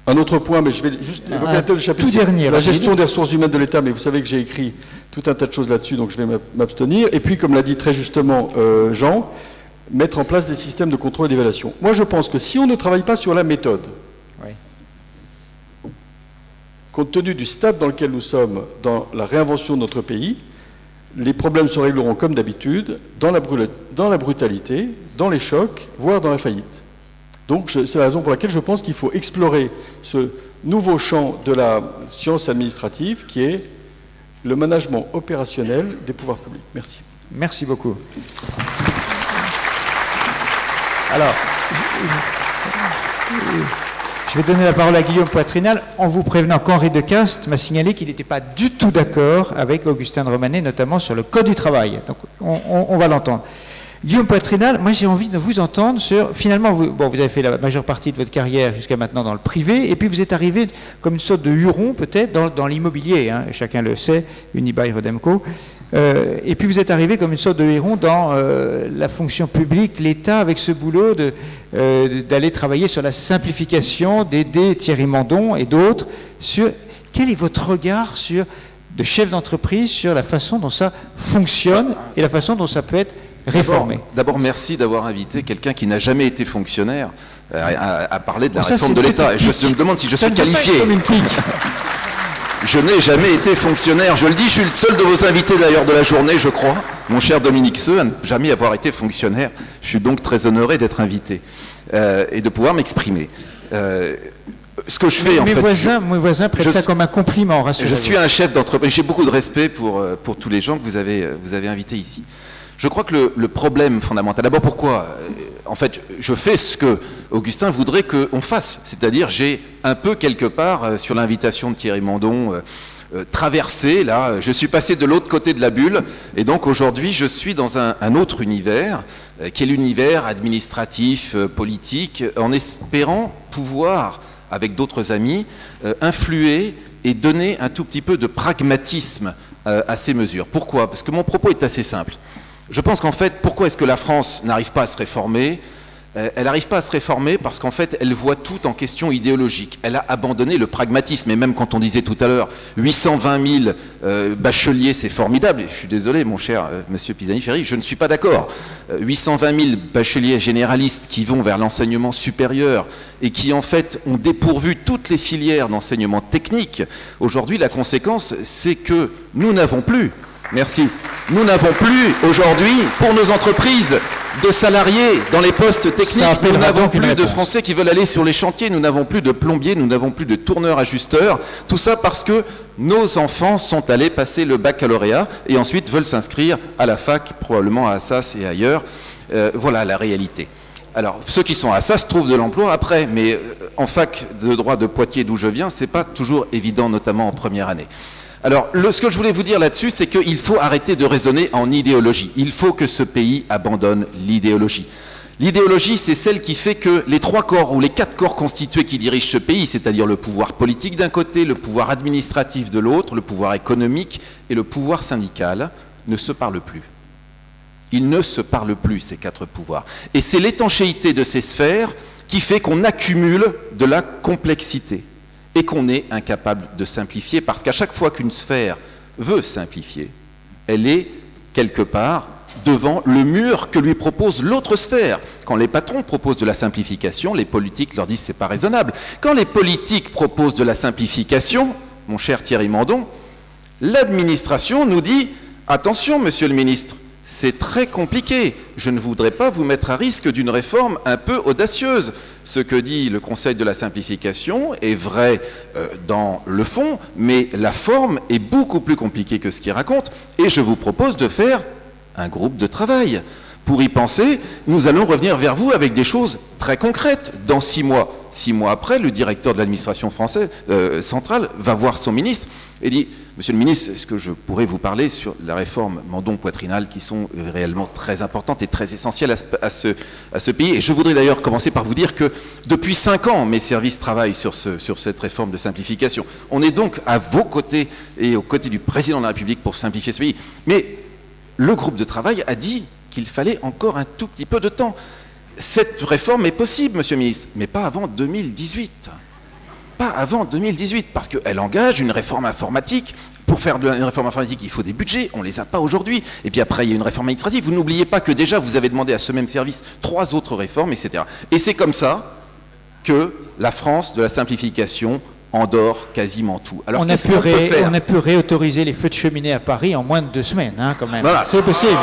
Speaker 3: Un autre point, mais je vais juste évoquer le chapitre 6, la gestion des ressources humaines de l'État, mais vous savez que j'ai écrit tout un tas de choses là-dessus, donc je vais m'abstenir. Et puis, comme l'a dit très justement Jean, mettre en place des systèmes de contrôle et d'évaluation. Moi, je pense que si on ne travaille pas sur la méthode, compte tenu du stade dans lequel nous sommes dans la réinvention de notre pays, les problèmes se régleront comme d'habitude, dans la brutalité, dans les chocs, voire dans la faillite. Donc c'est la raison pour laquelle je pense qu'il faut explorer ce nouveau champ de la science administrative qui est le management opérationnel des pouvoirs publics. Merci.
Speaker 1: Merci beaucoup. Alors, je vais donner la parole à Guillaume Poitrinal en vous prévenant qu'Henri Decast m'a signalé qu'il n'était pas du tout d'accord avec Augustin de Romanet, notamment sur le Code du travail. Donc, on va l'entendre. Guillaume Poitrinal, moi j'ai envie de vous entendre sur, finalement, vous avez fait la majeure partie de votre carrière jusqu'à maintenant dans le privé, et puis vous êtes arrivé comme une sorte de Huron peut-être dans l'immobilier, hein, chacun le sait, Unibail-Rodamco, et puis vous êtes arrivé comme une sorte de Huron dans la fonction publique, l'État, avec ce boulot d'aller travailler sur la simplification, d'aider Thierry Mandon et d'autres sur quel est votre regard de chef d'entreprise sur la façon dont ça fonctionne et la façon dont ça peut être réformé.
Speaker 5: D'abord, merci d'avoir invité quelqu'un qui n'a jamais été fonctionnaire à parler de la réforme de l'État. Je me demande si je suis qualifié. Je n'ai jamais été fonctionnaire. Je le dis, je suis le seul de vos invités d'ailleurs de la journée, je crois, mon cher Dominique Seux, à ne jamais avoir été fonctionnaire. Je suis donc très honoré d'être invité et de pouvoir m'exprimer. Ce que je fais,
Speaker 1: mes voisins prennent ça comme un compliment, rassurez-vous.
Speaker 5: Je suis un chef d'entreprise. J'ai beaucoup de respect pour tous les gens que vous avez invités ici. Je crois que le problème fondamental, d'abord pourquoi en fait, je fais ce que Augustin voudrait qu'on fasse, c'est-à-dire j'ai un peu quelque part, sur l'invitation de Thierry Mandon, traversé, là, je suis passé de l'autre côté de la bulle, et donc aujourd'hui je suis dans un autre univers, qui est l'univers administratif, politique, en espérant pouvoir, avec d'autres amis, influer et donner un tout petit peu de pragmatisme à ces mesures. Pourquoi? Parce que mon propos est assez simple. Je pense qu'en fait, pourquoi est-ce que la France n'arrive pas à se réformer? Elle n'arrive pas à se réformer parce qu'en fait, elle voit tout en question idéologique. Elle a abandonné le pragmatisme. Et même quand on disait tout à l'heure, 820 000 bacheliers, c'est formidable. Je suis désolé, mon cher monsieur Pisani-Ferry, je ne suis pas d'accord. 820 000 bacheliers généralistes qui vont vers l'enseignement supérieur et qui, en fait, ont dépourvu toutes les filières d'enseignement technique. Aujourd'hui, la conséquence, c'est que nous n'avons plus... Merci. Nous n'avons plus aujourd'hui, pour nos entreprises, de salariés dans les postes techniques. Nous n'avons plus de Français qui veulent aller sur les chantiers. Nous n'avons plus de plombiers. Nous n'avons plus de tourneurs ajusteurs. Tout ça parce que nos enfants sont allés passer le baccalauréat et ensuite veulent s'inscrire à la fac, probablement à Assas et ailleurs. Voilà la réalité. Alors, ceux qui sont à Assas trouvent de l'emploi après, mais en fac de droit de Poitiers, d'où je viens, c'est pas toujours évident, notamment en première année. Alors, ce que je voulais vous dire là-dessus, c'est qu'il faut arrêter de raisonner en idéologie. Il faut que ce pays abandonne l'idéologie. L'idéologie, c'est celle qui fait que les 3 corps ou les 4 corps constitués qui dirigent ce pays, c'est-à-dire le pouvoir politique d'un côté, le pouvoir administratif de l'autre, le pouvoir économique et le pouvoir syndical, ne se parlent plus. Ils ne se parlent plus, ces 4 pouvoirs. Et c'est l'étanchéité de ces sphères qui fait qu'on accumule de la complexité et qu'on est incapable de simplifier, parce qu'à chaque fois qu'une sphère veut simplifier, elle est quelque part devant le mur que lui propose l'autre sphère. Quand les patrons proposent de la simplification, les politiques leur disent c'est pas raisonnable. Quand les politiques proposent de la simplification, mon cher Thierry Mandon, l'administration nous dit attention, monsieur le ministre, c'est très compliqué. Je ne voudrais pas vous mettre à risque d'une réforme un peu audacieuse. Ce que dit le Conseil de la simplification est vrai dans le fond, mais la forme est beaucoup plus compliquée que ce qu'il raconte. Et je vous propose de faire un groupe de travail. Pour y penser, nous allons revenir vers vous avec des choses très concrètes. Dans 6 mois, 6 mois après, le directeur de l'administration française centrale va voir son ministre et dit « Monsieur le ministre, est-ce que je pourrais vous parler sur la réforme Mandon-Poitrinal qui sont réellement très importantes et très essentielles à ce pays ?» Et je voudrais d'ailleurs commencer par vous dire que depuis 5 ans, mes services travaillent sur cette réforme de simplification. On est donc à vos côtés et aux côtés du président de la République pour simplifier ce pays. Mais le groupe de travail a dit qu'il fallait encore un tout petit peu de temps. Cette réforme est possible, monsieur le ministre, mais pas avant 2018. Pas avant 2018, parce qu'elle engage une réforme informatique. Pour faire une réforme informatique, il faut des budgets, on ne les a pas aujourd'hui. Et puis après, il y a une réforme administrative. Vous n'oubliez pas que déjà, vous avez demandé à ce même service 3 autres réformes, etc. Et c'est comme ça que la France de la simplification endort quasiment tout. Alors, qu'est-ce qu'on peut faire ?
Speaker 1: On a pu réautoriser les feux de cheminée à Paris en moins de 2 semaines, hein, quand même.
Speaker 5: Voilà.
Speaker 1: C'est possible.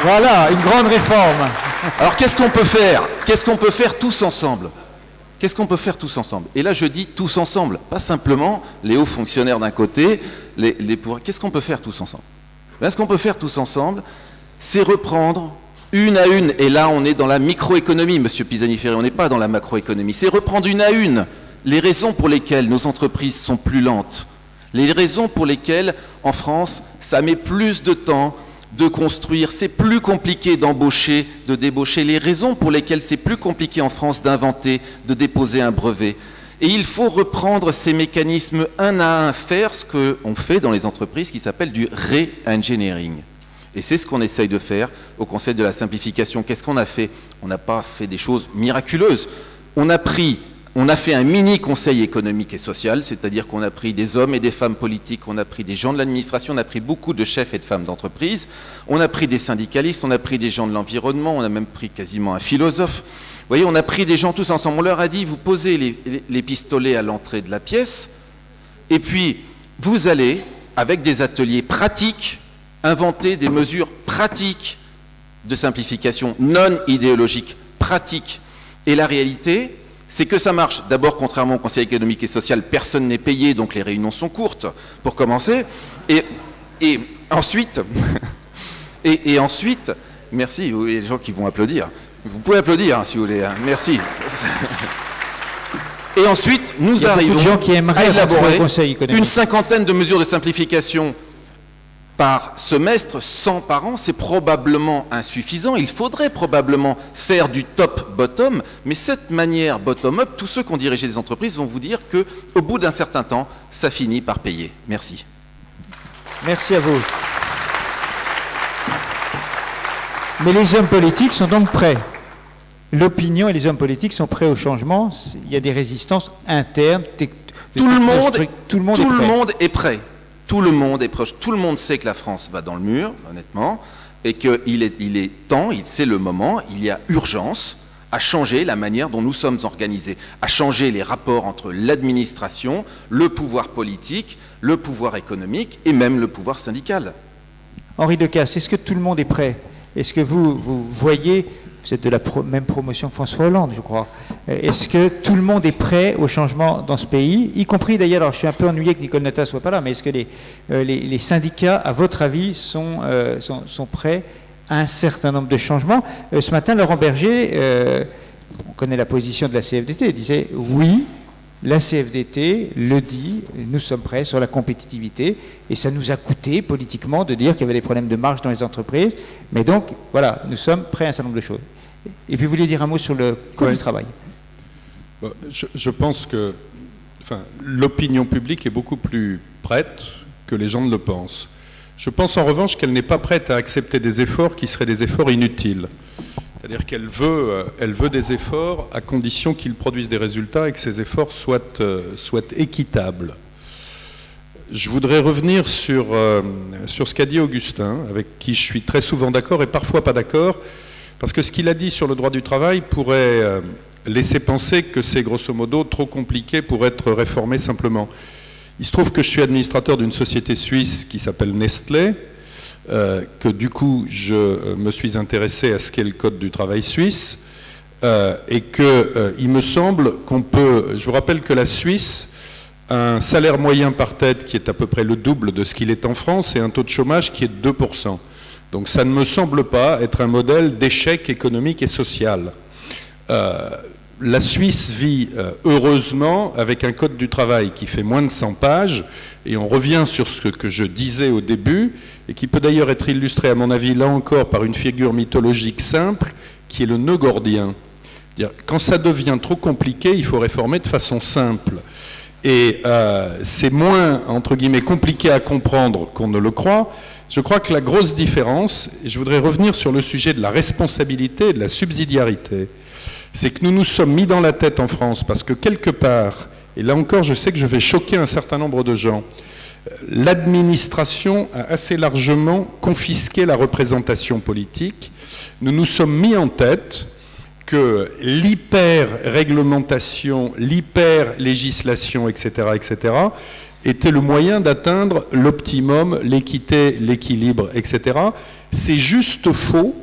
Speaker 1: Voilà, une grande réforme.
Speaker 5: Alors, qu'est-ce qu'on peut faire ? Qu'est-ce qu'on peut faire tous ensemble ? Qu'est-ce qu'on peut faire tous ensemble ? Et là, je dis tous ensemble, pas simplement les hauts fonctionnaires d'un côté, les pouvoirs. Qu'est-ce qu'on peut faire tous ensemble ? Ce qu'on peut faire tous ensemble, c'est reprendre une à une, et là, on est dans la microéconomie, monsieur Pisani-Ferry, on n'est pas dans la macroéconomie, c'est reprendre une à une les raisons pour lesquelles nos entreprises sont plus lentes, les raisons pour lesquelles, en France, ça met plus de temps de construire, c'est plus compliqué d'embaucher, de débaucher, les raisons pour lesquelles c'est plus compliqué en France d'inventer, de déposer un brevet. Et il faut reprendre ces mécanismes un à un, faire ce qu'on fait dans les entreprises qui s'appelle du re-engineering. Et c'est ce qu'on essaye de faire au Conseil de la simplification. Qu'est-ce qu'on a fait ? On n'a pas fait des choses miraculeuses. On a fait un mini conseil économique et social, c'est-à-dire qu'on a pris des hommes et des femmes politiques, on a pris des gens de l'administration, on a pris beaucoup de chefs et de femmes d'entreprise, on a pris des syndicalistes, on a pris des gens de l'environnement, on a même pris quasiment un philosophe. Vous voyez, on a pris des gens tous ensemble. On leur a dit, vous posez les pistolets à l'entrée de la pièce, et puis vous allez, avec des ateliers pratiques, inventer des mesures pratiques de simplification non idéologiques, pratiques. Et la réalité, c'est que ça marche. D'abord, contrairement au Conseil économique et social, personne n'est payé, donc les réunions sont courtes, pour commencer. Et ensuite, ensuite, merci, il y a des gens qui vont applaudir. Vous pouvez applaudir, hein, si vous voulez. Hein. Merci. Et ensuite, nous arrivons à élaborer une 50aine de mesures de simplification par semestre, 100 par an, c'est probablement insuffisant. Il faudrait probablement faire du top-bottom, mais cette manière bottom-up, tous ceux qui ont dirigé des entreprises vont vous dire qu'au bout d'un certain temps, ça finit par payer. Merci.
Speaker 1: Merci à vous. Mais les hommes politiques sont donc prêts. L'opinion et les hommes politiques sont prêts au changement. Il y a des résistances internes.
Speaker 5: Tout le monde est prêt. Tout le monde est proche, tout le monde sait que la France va dans le mur, honnêtement, et qu'il est temps, c'est le moment, il y a urgence à changer la manière dont nous sommes organisés, à changer les rapports entre l'administration, le pouvoir politique, le pouvoir économique et même le pouvoir syndical.
Speaker 1: Henri Decasse, est-ce que tout le monde est prêt ? Est-ce que vous voyez vous êtes de la même promotion que François Hollande, je crois. Est-ce que tout le monde est prêt au changement dans ce pays, y compris d'ailleurs, alors je suis un peu ennuyé que Nicole Notat ne soit pas là, mais est-ce que les syndicats, à votre avis, sont prêts à un certain nombre de changements? Ce matin, Laurent Berger, on connaît la position de la CFDT, disait oui, la CFDT le dit, nous sommes prêts sur la compétitivité, et ça nous a coûté politiquement de dire qu'il y avait des problèmes de marge dans les entreprises, mais donc voilà, nous sommes prêts à un certain nombre de choses. Et puis vous vouliez dire un mot sur le code du travail?
Speaker 4: Je pense que l'opinion publique est beaucoup plus prête que les gens ne le pensent. Je pense en revanche qu'elle n'est pas prête à accepter des efforts qui seraient des efforts inutiles. C'est-à-dire qu'elle veut des efforts à condition qu'ils produisent des résultats et que ces efforts soient équitables. Je voudrais revenir sur ce qu'a dit Augustin, avec qui je suis très souvent d'accord et parfois pas d'accord, parce que ce qu'il a dit sur le droit du travail pourrait laisser penser que c'est grosso modo trop compliqué pour être réformé simplement. Il se trouve que je suis administrateur d'une société suisse qui s'appelle Nestlé, que du coup je me suis intéressé à ce qu'est le code du travail suisse, et qu'il me semble qu'on peut... Je vous rappelle que la Suisse a un salaire moyen par tête qui est à peu près le double de ce qu'il est en France et un taux de chômage qui est de 2%. Donc ça ne me semble pas être un modèle d'échec économique et social. La Suisse vit heureusement avec un code du travail qui fait moins de 100 pages, et on revient sur ce que je disais au début, et qui peut d'ailleurs être illustré à mon avis là encore par une figure mythologique simple, qui est le nœud gordien. Quand ça devient trop compliqué, il faut réformer de façon simple. Et c'est moins, entre guillemets, compliqué à comprendre qu'on ne le croit. Je crois que la grosse différence, et je voudrais revenir sur le sujet de la responsabilité et de la subsidiarité, c'est que nous nous sommes mis dans la tête en France, parce que quelque part, et là encore je sais que je vais choquer un certain nombre de gens, l'administration a assez largement confisqué la représentation politique. Nous nous sommes mis en tête que l'hyper-réglementation, l'hyper-législation, etc., était le moyen d'atteindre l'optimum, l'équité, l'équilibre, etc. C'est juste faux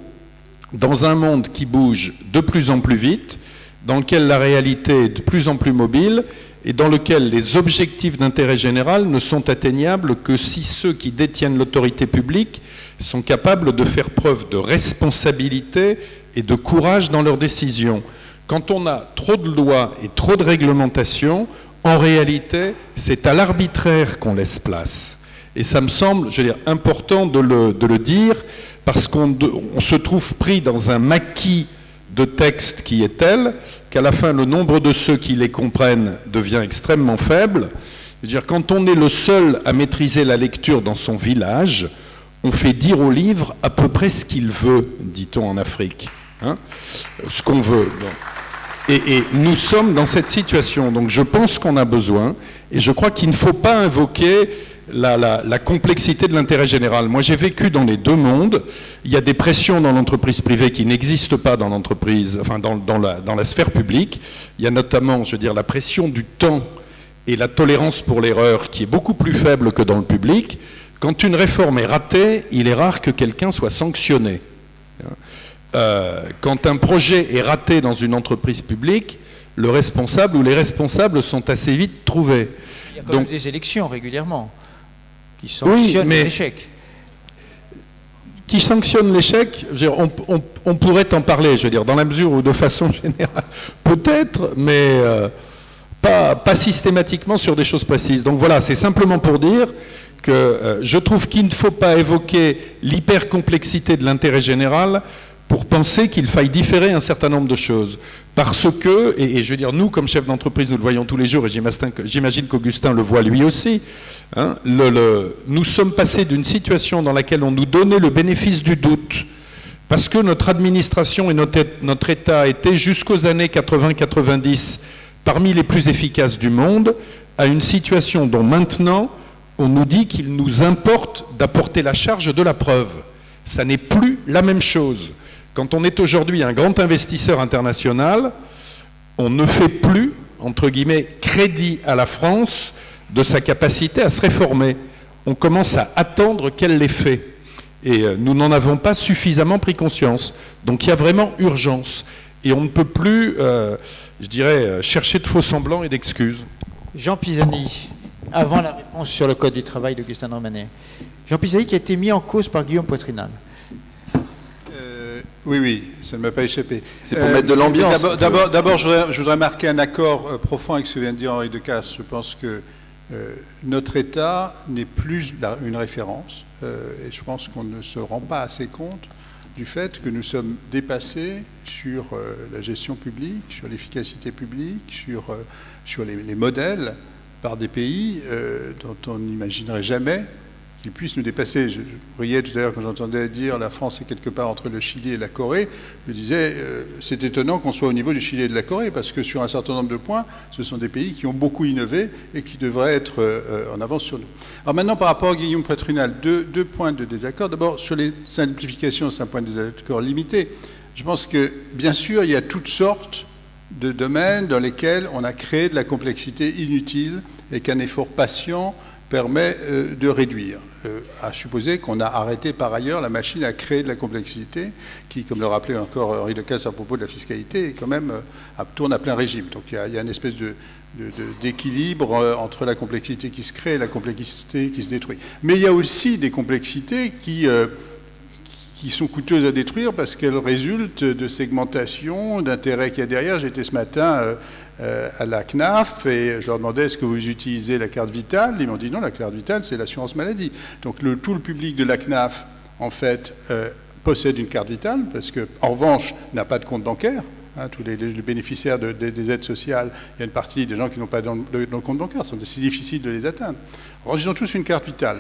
Speaker 4: dans un monde qui bouge de plus en plus vite, dans lequel la réalité est de plus en plus mobile et dans lequel les objectifs d'intérêt général ne sont atteignables que si ceux qui détiennent l'autorité publique sont capables de faire preuve de responsabilité et de courage dans leurs décisions. Quand on a trop de lois et trop de réglementations, en réalité, c'est à l'arbitraire qu'on laisse place. Et ça me semble, je veux dire, important de le dire, parce qu'on se trouve pris dans un maquis de textes qui est tel qu'à la fin, le nombre de ceux qui les comprennent devient extrêmement faible. Je veux dire, quand on est le seul à maîtriser la lecture dans son village, on fait dire au livre à peu près ce qu'il veut, dit-on en Afrique. Hein, ce qu'on veut. Bon. Et nous sommes dans cette situation. Donc je pense qu'on a besoin, et je crois qu'il ne faut pas invoquer la complexité de l'intérêt général. Moi, j'ai vécu dans les deux mondes. Il y a des pressions dans l'entreprise privée qui n'existent pas dans l'entreprise, enfin dans la sphère publique. Il y a notamment, je veux dire, la pression du temps et la tolérance pour l'erreur qui est beaucoup plus faible que dans le public. Quand une réforme est ratée, il est rare que quelqu'un soit sanctionné. Quand un projet est raté dans une entreprise publique, le responsable ou les responsables sont assez vite trouvés.
Speaker 1: Il y a quand même des élections régulièrement qui sanctionnent l'échec.
Speaker 4: Qui sanctionnent l'échec, on pourrait en parler, je veux dire, dans la mesure où de façon générale, peut-être, mais pas systématiquement sur des choses précises. Donc voilà, c'est simplement pour dire que je trouve qu'il ne faut pas évoquer l'hypercomplexité de l'intérêt général pour penser qu'il faille différer un certain nombre de choses. Parce que, et je veux dire, nous, comme chefs d'entreprise, nous le voyons tous les jours, et j'imagine qu'Augustin le voit lui aussi, hein, nous sommes passés d'une situation dans laquelle on nous donnait le bénéfice du doute, parce que notre administration et notre État étaient jusqu'aux années 80-90 parmi les plus efficaces du monde, à une situation dont maintenant, on nous dit qu'il nous importe d'apporter la charge de la preuve. Ça n'est plus la même chose. Quand on est aujourd'hui un grand investisseur international, on ne fait plus, entre guillemets, crédit à la France de sa capacité à se réformer. On commence à attendre qu'elle l'ait fait. Et nous n'en avons pas suffisamment pris conscience. Donc il y a vraiment urgence. Et on ne peut plus, je dirais, chercher de faux semblants et d'excuses.
Speaker 1: Jean Pisani, avant la réponse sur le Code du travail d'Augustin de Romanet. Jean Pisani qui a été mis en cause par Guillaume Poitrinal.
Speaker 2: Oui, ça ne m'a pas échappé.
Speaker 5: C'est pour mettre de l'ambiance.
Speaker 2: D'abord, je voudrais marquer un accord profond avec ce que vient de dire Henri Decasse. Je pense que notre État n'est plus une référence. Et je pense qu'on ne se rend pas assez compte du fait que nous sommes dépassés sur la gestion publique, sur l'efficacité publique, sur les modèles par des pays dont on n'imaginerait jamais qu'ils puissent nous dépasser. Je riais tout à l'heure quand j'entendais dire la France est quelque part entre le Chili et la Corée. Je disais, c'est étonnant qu'on soit au niveau du Chili et de la Corée, parce que sur un certain nombre de points, ce sont des pays qui ont beaucoup innové et qui devraient être en avance sur nous. Alors maintenant, par rapport à Guillaume Poitrinal, deux points de désaccord. D'abord, sur les simplifications, c'est un point de désaccord limité. Je pense que, bien sûr, il y a toutes sortes de domaines dans lesquels on a créé de la complexité inutile et qu'un effort patient permet de réduire, à supposer qu'on a arrêté par ailleurs la machine à créer de la complexité qui, comme le rappelait encore Henri Decasse à propos de la fiscalité, quand même tourne à plein régime. Donc il y a une espèce d'équilibre entre la complexité qui se crée et la complexité qui se détruit. Mais il y a aussi des complexités qui sont coûteuses à détruire parce qu'elles résultent de segmentation, d'intérêts qu'il y a derrière. J'étais ce matin à la CNAF et je leur demandais est-ce que vous utilisez la carte vitale. Ils m'ont dit non, la carte vitale c'est l'assurance maladie. Donc tout le public de la CNAF en fait possède une carte vitale parce que en revanche n'a pas de compte bancaire. Tous les bénéficiaires des aides sociales, il y a une partie des gens qui n'ont pas de compte bancaire, c'est difficile de les atteindre. Alors ils ont tous une carte vitale.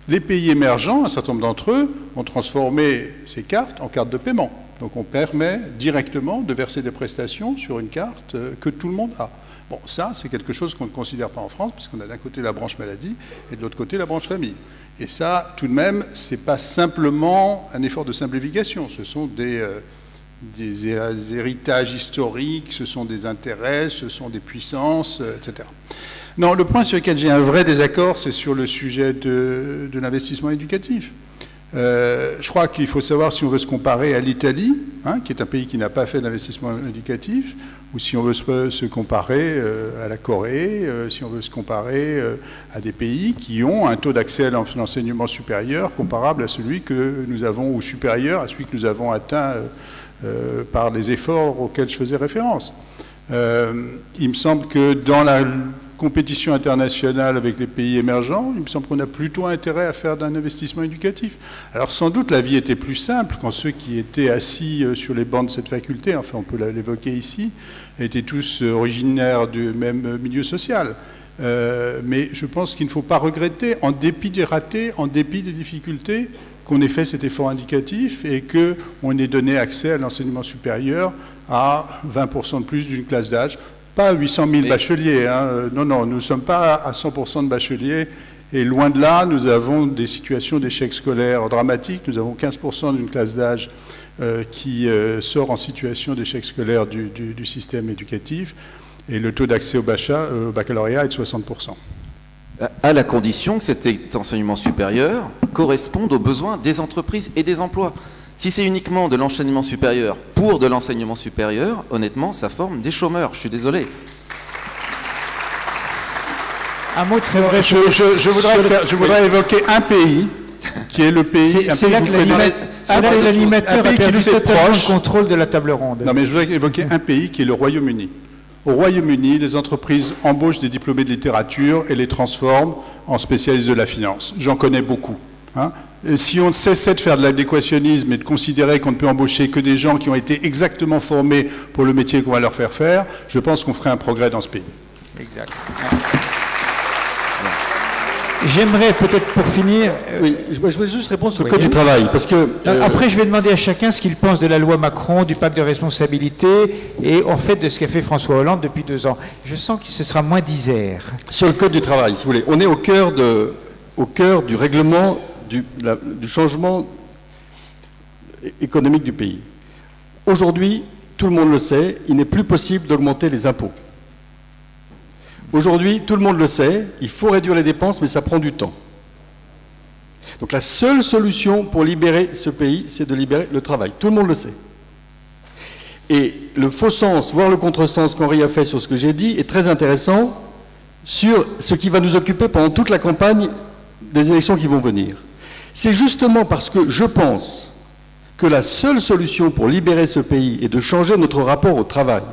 Speaker 2: Les pays émergents, un certain nombre d'entre eux, ont transformé ces cartes en cartes de paiement. Donc on permet directement de verser des prestations sur une carte que tout le monde a. Bon, ça, c'est quelque chose qu'on ne considère pas en France, puisqu'on a d'un côté la branche maladie et de l'autre côté la branche famille. Et ça, tout de même, ce n'est pas simplement un effort de simplification. Ce sont des héritages historiques, ce sont des intérêts, ce sont des puissances, etc. Non, le point sur lequel j'ai un vrai désaccord, c'est sur le sujet de l'investissement éducatif. Je crois qu'il faut savoir si on veut se comparer à l'Italie, qui est un pays qui n'a pas fait d'investissement éducatif, ou si on veut se comparer à la Corée, si on veut se comparer à des pays qui ont un taux d'accès à l'enseignement supérieur comparable à celui que nous avons, ou supérieur à celui que nous avons atteint par les efforts auxquels je faisais référence. Il me semble que dans la compétition internationale avec les pays émergents, il me semble qu'on a plutôt intérêt à faire d'un investissement éducatif. Alors sans doute la vie était plus simple quand ceux qui étaient assis sur les bancs de cette faculté, enfin on peut l'évoquer ici, étaient tous originaires du même milieu social. Mais je pense qu'il ne faut pas regretter, en dépit des ratés, en dépit des difficultés, qu'on ait fait cet effort indicatif et qu'on ait donné accès à l'enseignement supérieur à 20% de plus d'une classe d'âge. Pas 800 000 bacheliers, non, nous ne sommes pas à 100% de bacheliers, et loin de là, nous avons des situations d'échec scolaire dramatiques. Nous avons 15% d'une classe d'âge qui sort en situation d'échec scolaire du système éducatif, et le taux d'accès au baccalauréat est de 60%.
Speaker 5: À la condition que cet enseignement supérieur corresponde aux besoins des entreprises et des emplois. Si c'est uniquement de l'enseignement supérieur pour de l'enseignement supérieur, honnêtement, ça forme des chômeurs. Je suis désolé.
Speaker 1: Un mot très vrai.
Speaker 2: Je voudrais évoquer un pays qui est le pays.
Speaker 1: C'est là que l'animateur a perdu totalement le contrôle de la table ronde.
Speaker 2: Non, mais je voudrais évoquer un pays qui est le Royaume-Uni. Au Royaume-Uni, les entreprises embauchent des diplômés de littérature et les transforment en spécialistes de la finance. J'en connais beaucoup. Si on cessait de faire de l'adéquationnisme et de considérer qu'on ne peut embaucher que des gens qui ont été exactement formés pour le métier qu'on va leur faire faire, je pense qu'on ferait un progrès dans ce pays.
Speaker 1: Exact. J'aimerais peut-être pour finir...
Speaker 3: Oui, je voulais juste répondre sur le Code du travail. Parce que,
Speaker 1: Après, je vais demander à chacun ce qu'il pense de la loi Macron, du pacte de responsabilité et en fait de ce qu'a fait François Hollande depuis 2 ans. Je sens que ce sera moins disert.
Speaker 3: Sur le Code du travail, si vous voulez, on est au cœur du règlement du changement économique du pays. Aujourd'hui, tout le monde le sait, il n'est plus possible d'augmenter les impôts. Aujourd'hui, tout le monde le sait, il faut réduire les dépenses, mais ça prend du temps. Donc la seule solution pour libérer ce pays, c'est de libérer le travail. Tout le monde le sait. Et le faux sens, voire le contresens qu'Henri a fait sur ce que j'ai dit, est très intéressant sur ce qui va nous occuper pendant toute la campagne des élections qui vont venir. C'est justement parce que je pense que la seule solution pour libérer ce pays est de changer notre rapport au travail,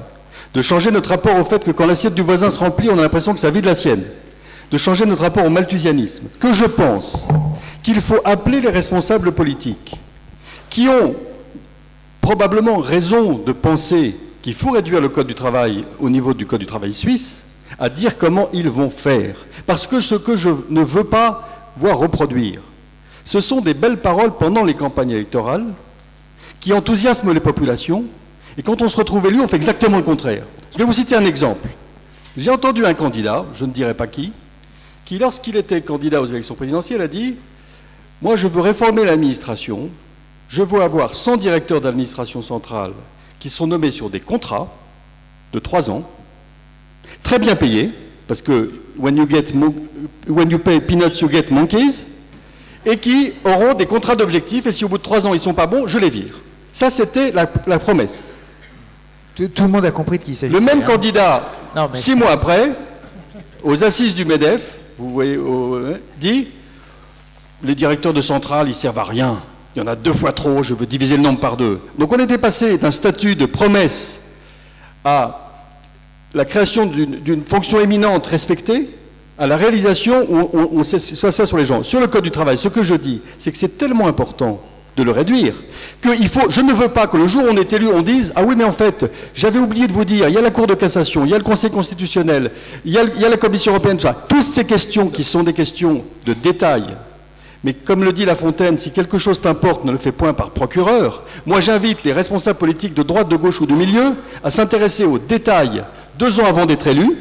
Speaker 3: de changer notre rapport au fait que quand l'assiette du voisin se remplit, on a l'impression que ça vide la sienne, de changer notre rapport au malthusianisme, que je pense qu'il faut appeler les responsables politiques qui ont probablement raison de penser qu'il faut réduire le code du travail au niveau du code du travail suisse, à dire comment ils vont faire. Parce que ce que je ne veux pas voir reproduire, ce sont des belles paroles pendant les campagnes électorales qui enthousiasment les populations, et quand on se retrouve élu, on fait exactement le contraire. Je vais vous citer un exemple. J'ai entendu un candidat, je ne dirai pas qui, lorsqu'il était candidat aux élections présidentielles, a dit « Moi, je veux réformer l'administration, je veux avoir 100 directeurs d'administration centrale qui sont nommés sur des contrats de 3 ans, très bien payés, parce que when you pay peanuts, you get monkeys, et qui auront des contrats d'objectifs, et si au bout de 3 ans ils ne sont pas bons, je les vire. » Ça, c'était la promesse.
Speaker 1: Tout le monde a compris de qui il s'agissait.
Speaker 3: Le même candidat, 6 mois après, aux assises du MEDEF, vous voyez, dit « Les directeurs de centrale, ils ne servent à rien. Il y en a 2 fois trop, je veux diviser le nombre par 2. » Donc on était passé d'un statut de promesse à la création d'une fonction éminente respectée, à la réalisation où on s'assoit sur les gens. Sur le code du travail, ce que je dis, c'est que c'est tellement important de le réduire, je ne veux pas que le jour où on est élu, on dise « Ah oui, mais en fait, j'avais oublié de vous dire, il y a la Cour de cassation, il y a le Conseil constitutionnel, il y a la Commission européenne, tout ça. » Toutes ces questions qui sont des questions de détail. Mais comme le dit La Fontaine, si quelque chose t'importe, ne le fais point par procureur. Moi, j'invite les responsables politiques de droite, de gauche ou du milieu à s'intéresser aux détails 2 ans avant d'être élus,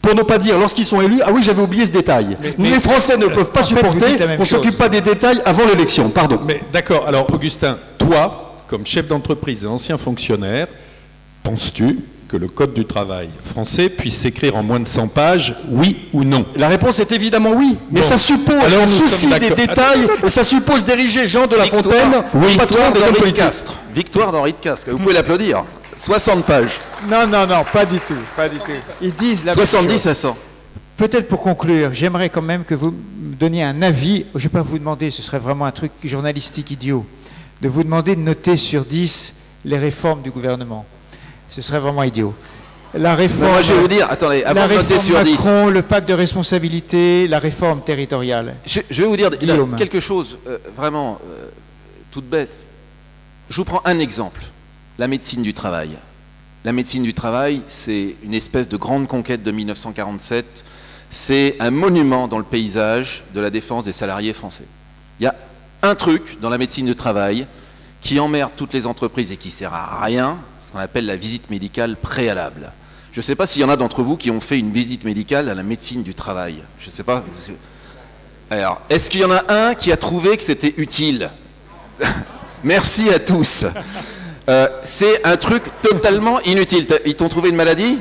Speaker 3: pour ne pas dire, lorsqu'ils sont élus, « Ah oui, j'avais oublié ce détail. » Les Français ne peuvent pas supporter qu'on ne s'occupe pas des détails avant l'élection. Pardon.
Speaker 4: Mais d'accord, alors Augustin, toi, comme chef d'entreprise et ancien fonctionnaire, penses-tu que le Code du travail français puisse s'écrire en moins de 100 pages, oui ou non?
Speaker 3: La réponse est évidemment oui, mais bon, ça suppose un souci des détails, et ça suppose d'ériger Jean de La Fontaine
Speaker 5: au patron des hommes politiques. Victoire d'Henri de Castres, vous pouvez l'applaudir. 60 pages.
Speaker 1: Non, pas du tout, pas du tout. Ils disent la
Speaker 5: 70 à 100.
Speaker 1: Peut-être pour conclure, j'aimerais quand même que vous me donniez un avis. Je ne vais pas vous demander, ce serait vraiment un truc journalistique idiot, de vous demander de noter sur 10 les réformes du gouvernement. Ce serait vraiment idiot. La réforme,
Speaker 5: non, moi je vais vous dire, attendez, avant de noter sur 10.
Speaker 1: Macron, le pacte de responsabilité, la réforme territoriale.
Speaker 5: Je vais vous dire quelque chose vraiment toute bête. Je vous prends un exemple. La médecine du travail. La médecine du travail, c'est une espèce de grande conquête de 1947. C'est un monument dans le paysage de la défense des salariés français. Il y a un truc dans la médecine du travail qui emmerde toutes les entreprises et qui sert à rien, ce qu'on appelle la visite médicale préalable. Je ne sais pas s'il y en a d'entre vous qui ont fait une visite médicale à la médecine du travail. Je ne sais pas. Alors, est-ce qu'il y en a un qui a trouvé que c'était utile? Merci à tous. C'est un truc totalement inutile. Ils t'ont trouvé une maladie?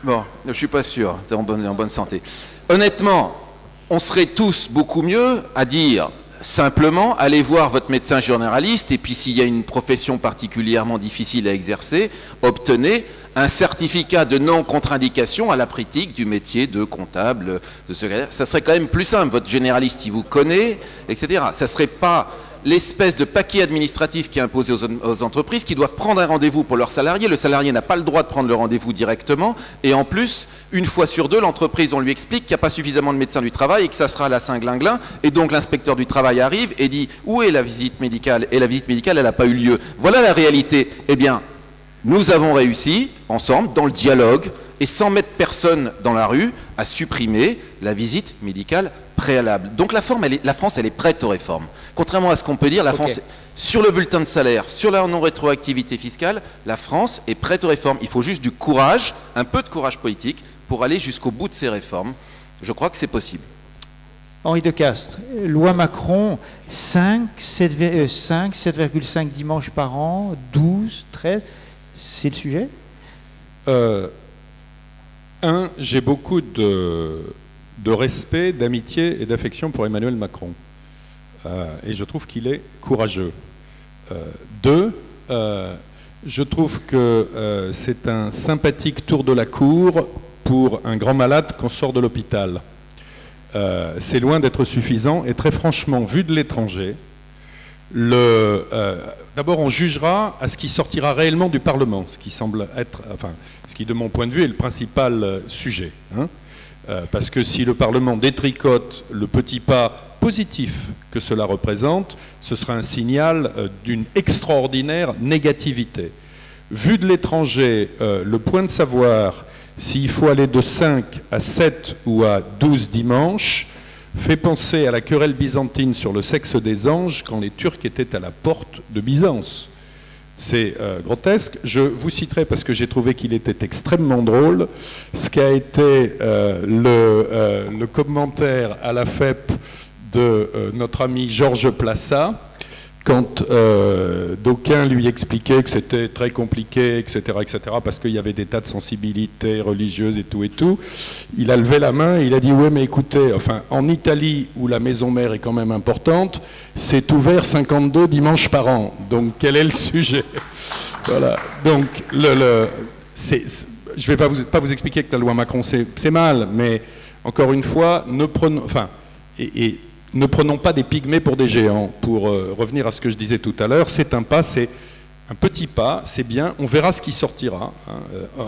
Speaker 5: Bon, je ne suis pas sûr. Tu es en bonne santé. Honnêtement, on serait tous beaucoup mieux à dire simplement, allez voir votre médecin généraliste et puis s'il y a une profession particulièrement difficile à exercer, obtenez un certificat de non-contre-indication à la pratique du métier de comptable, de secrétaire. Ça serait quand même plus simple. Votre généraliste, il vous connaît, etc. Ça ne serait pas l'espèce de paquet administratif qui est imposé aux entreprises qui doivent prendre un rendez-vous pour leurs salariés. Le salarié n'a pas le droit de prendre le rendez-vous directement. Et en plus, une fois sur 2, l'entreprise, on lui explique qu'il n'y a pas suffisamment de médecins du travail et que ça sera à la Saint-Glinglin. Et donc l'inspecteur du travail arrive et dit « Où est la visite médicale ?» Et la visite médicale, elle n'a pas eu lieu. Voilà la réalité. Eh bien, nous avons réussi, ensemble, dans le dialogue, et sans mettre personne dans la rue, à supprimer la visite médicale préalable. Donc la France, elle est prête aux réformes. Contrairement à ce qu'on peut dire, la France, sur le bulletin de salaire, sur la non-rétroactivité fiscale, la France est prête aux réformes. Il faut juste du courage, un peu de courage politique, pour aller jusqu'au bout de ces réformes. Je crois que c'est possible.
Speaker 1: Henri de Castres, loi Macron, 7,5 dimanches par an, 12, 13, c'est le sujet?
Speaker 4: J'ai beaucoup de respect, d'amitié et d'affection pour Emmanuel Macron. et je trouve qu'il est courageux. 2, je trouve que c'est un sympathique tour de la cour pour un grand malade qu'on sort de l'hôpital. C'est loin d'être suffisant, et très franchement, vu de l'étranger, d'abord on jugera à ce qui sortira réellement du Parlement, ce qui semble être, enfin, ce qui de mon point de vue est le principal sujet. Parce que si le Parlement détricote le petit pas positif que cela représente, ce sera un signal d'une extraordinaire négativité. Vu de l'étranger, le point de savoir s'il faut aller de 5 à 7 ou à 12 dimanches fait penser à la querelle byzantine sur le sexe des anges quand les Turcs étaient à la porte de Byzance. C'est grotesque. Je vous citerai, parce que j'ai trouvé qu'il était extrêmement drôle, ce qu'a été le commentaire à la FEP de notre ami Georges Plassa, quand d'aucuns lui expliquaient que c'était très compliqué, etc., parce qu'il y avait des tas de sensibilités religieuses et tout, il a levé la main et il a dit « Ouais, mais écoutez, enfin, en Italie, où la maison mère est quand même importante, c'est ouvert 52 dimanches par an. Donc, quel est le sujet ?» Voilà. Donc, je ne vais pas vous expliquer que la loi Macron, c'est mal, mais encore une fois, ne prenons pas des pygmées pour des géants. Pour revenir à ce que je disais tout à l'heure, c'est un pas, c'est un petit pas, c'est bien, on verra ce qui sortira.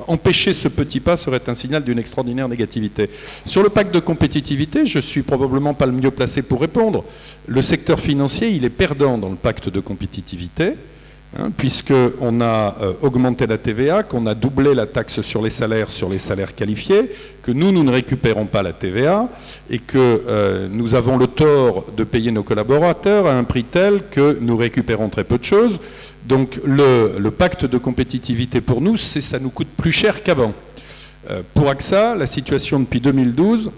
Speaker 4: Empêcher ce petit pas serait un signal d'une extraordinaire négativité. Sur le pacte de compétitivité, je ne suis probablement pas le mieux placé pour répondre. Le secteur financier, il est perdant dans le pacte de compétitivité, puisqu'on a augmenté la TVA, qu'on a doublé la taxe sur les salaires qualifiés, que nous ne récupérons pas la TVA et que nous avons le tort de payer nos collaborateurs à un prix tel que nous récupérons très peu de choses. Donc le pacte de compétitivité pour nous, ça nous coûte plus cher qu'avant. Pour AXA, la situation depuis 2012,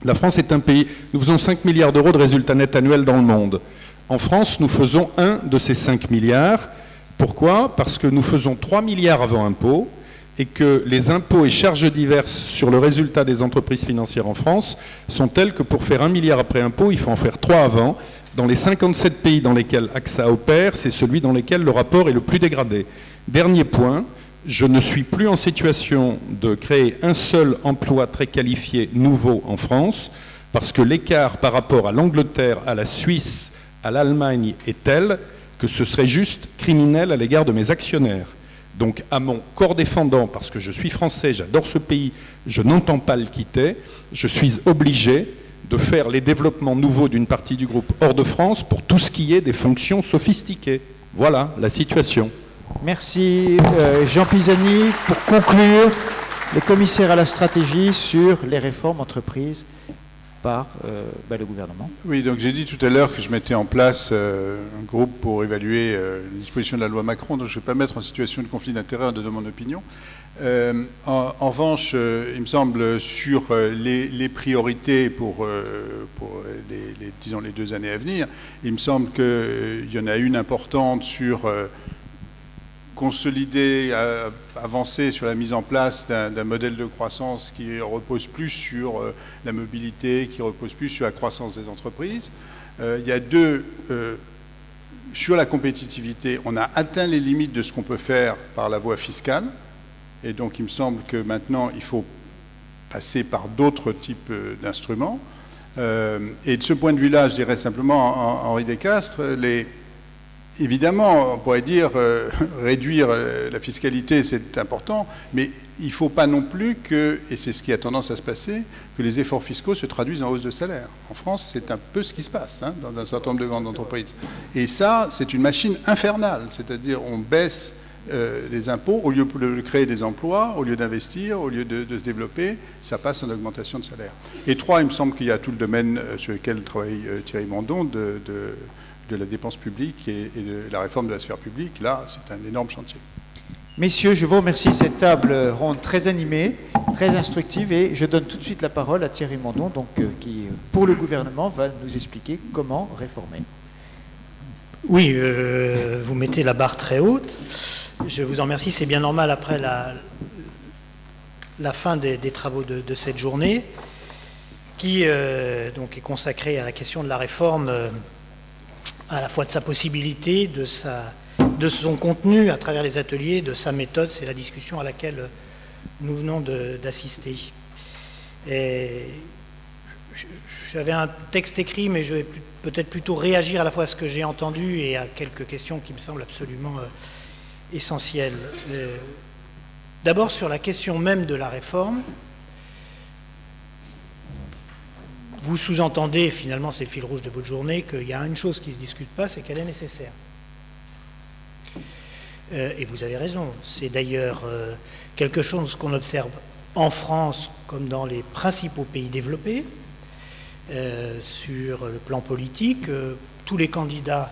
Speaker 4: la France est un pays, nous faisons 5 milliards d'euros de résultats nets annuels dans le monde. En France, nous faisons 1 de ces 5 milliards. Pourquoi? Parce que nous faisons 3 milliards avant impôts et que les impôts et charges diverses sur le résultat des entreprises financières en France sont tels que pour faire 1 milliard après impôts, il faut en faire 3 avant. Dans les 57 pays dans lesquels AXA opère, c'est celui dans lequel le rapport est le plus dégradé. Dernier point, je ne suis plus en situation de créer un seul emploi très qualifié nouveau en France parce que l'écart par rapport à l'Angleterre, à la Suisse, à l'Allemagne est tel que ce serait juste criminel à l'égard de mes actionnaires. Donc à mon corps défendant, parce que je suis français, j'adore ce pays, je n'entends pas le quitter, je suis obligé de faire les développements nouveaux d'une partie du groupe hors de France pour tout ce qui est des fonctions sophistiquées. Voilà la situation.
Speaker 1: Merci Jean Pisani. Pour conclure, le commissaire à la stratégie sur les réformes entreprises par le gouvernement.
Speaker 2: Oui, donc j'ai dit tout à l'heure que je mettais en place un groupe pour évaluer les dispositions de la loi Macron, donc je ne vais pas mettre en situation de conflit d'intérêts en donnant mon opinion. En revanche, il me semble, sur les priorités pour disons, les 2 années à venir, il me semble qu'il y en a une importante sur consolider, avancer sur la mise en place d'un modèle de croissance qui repose plus sur la mobilité, qui repose plus sur la croissance des entreprises. Il y a 2... sur la compétitivité, on a atteint les limites de ce qu'on peut faire par la voie fiscale. Et donc, il me semble que maintenant, il faut passer par d'autres types d'instruments. Et de ce point de vue-là, je dirais simplement, Henri Descastres, évidemment, on pourrait dire réduire la fiscalité, c'est important, mais il ne faut pas non plus que, et c'est ce qui a tendance à se passer, que les efforts fiscaux se traduisent en hausse de salaire. En France, c'est un peu ce qui se passe dans un certain nombre de grandes entreprises. Et ça, c'est une machine infernale, c'est-à-dire on baisse les impôts, au lieu de créer des emplois, au lieu d'investir, au lieu de se développer, ça passe en augmentation de salaire. Et 3, il me semble qu'il y a tout le domaine sur lequel travaille Thierry Mandon de la dépense publique et de la réforme de la sphère publique. Là, c'est un énorme chantier.
Speaker 1: Messieurs, je vous remercie de cette table ronde très animée, très instructive, et je donne tout de suite la parole à Thierry Mandon, donc, qui, pour le gouvernement, va nous expliquer comment réformer.
Speaker 6: Oui, vous mettez la barre très haute. Je vous en remercie. C'est bien normal après la fin des travaux de cette journée, qui donc est consacrée à la question de la réforme à la fois de sa possibilité, de son contenu à travers les ateliers, de sa méthode. C'est la discussion à laquelle nous venons d'assister. J'avais un texte écrit, mais je vais peut-être plutôt réagir à la fois à ce que j'ai entendu et à quelques questions qui me semblent absolument essentielles. D'abord, sur la question même de la réforme, vous sous-entendez, finalement c'est le fil rouge de votre journée, qu'il y a une chose qui ne se discute pas, c'est qu'elle est nécessaire. Et vous avez raison. C'est d'ailleurs quelque chose qu'on observe en France comme dans les principaux pays développés. Sur le plan politique, tous les candidats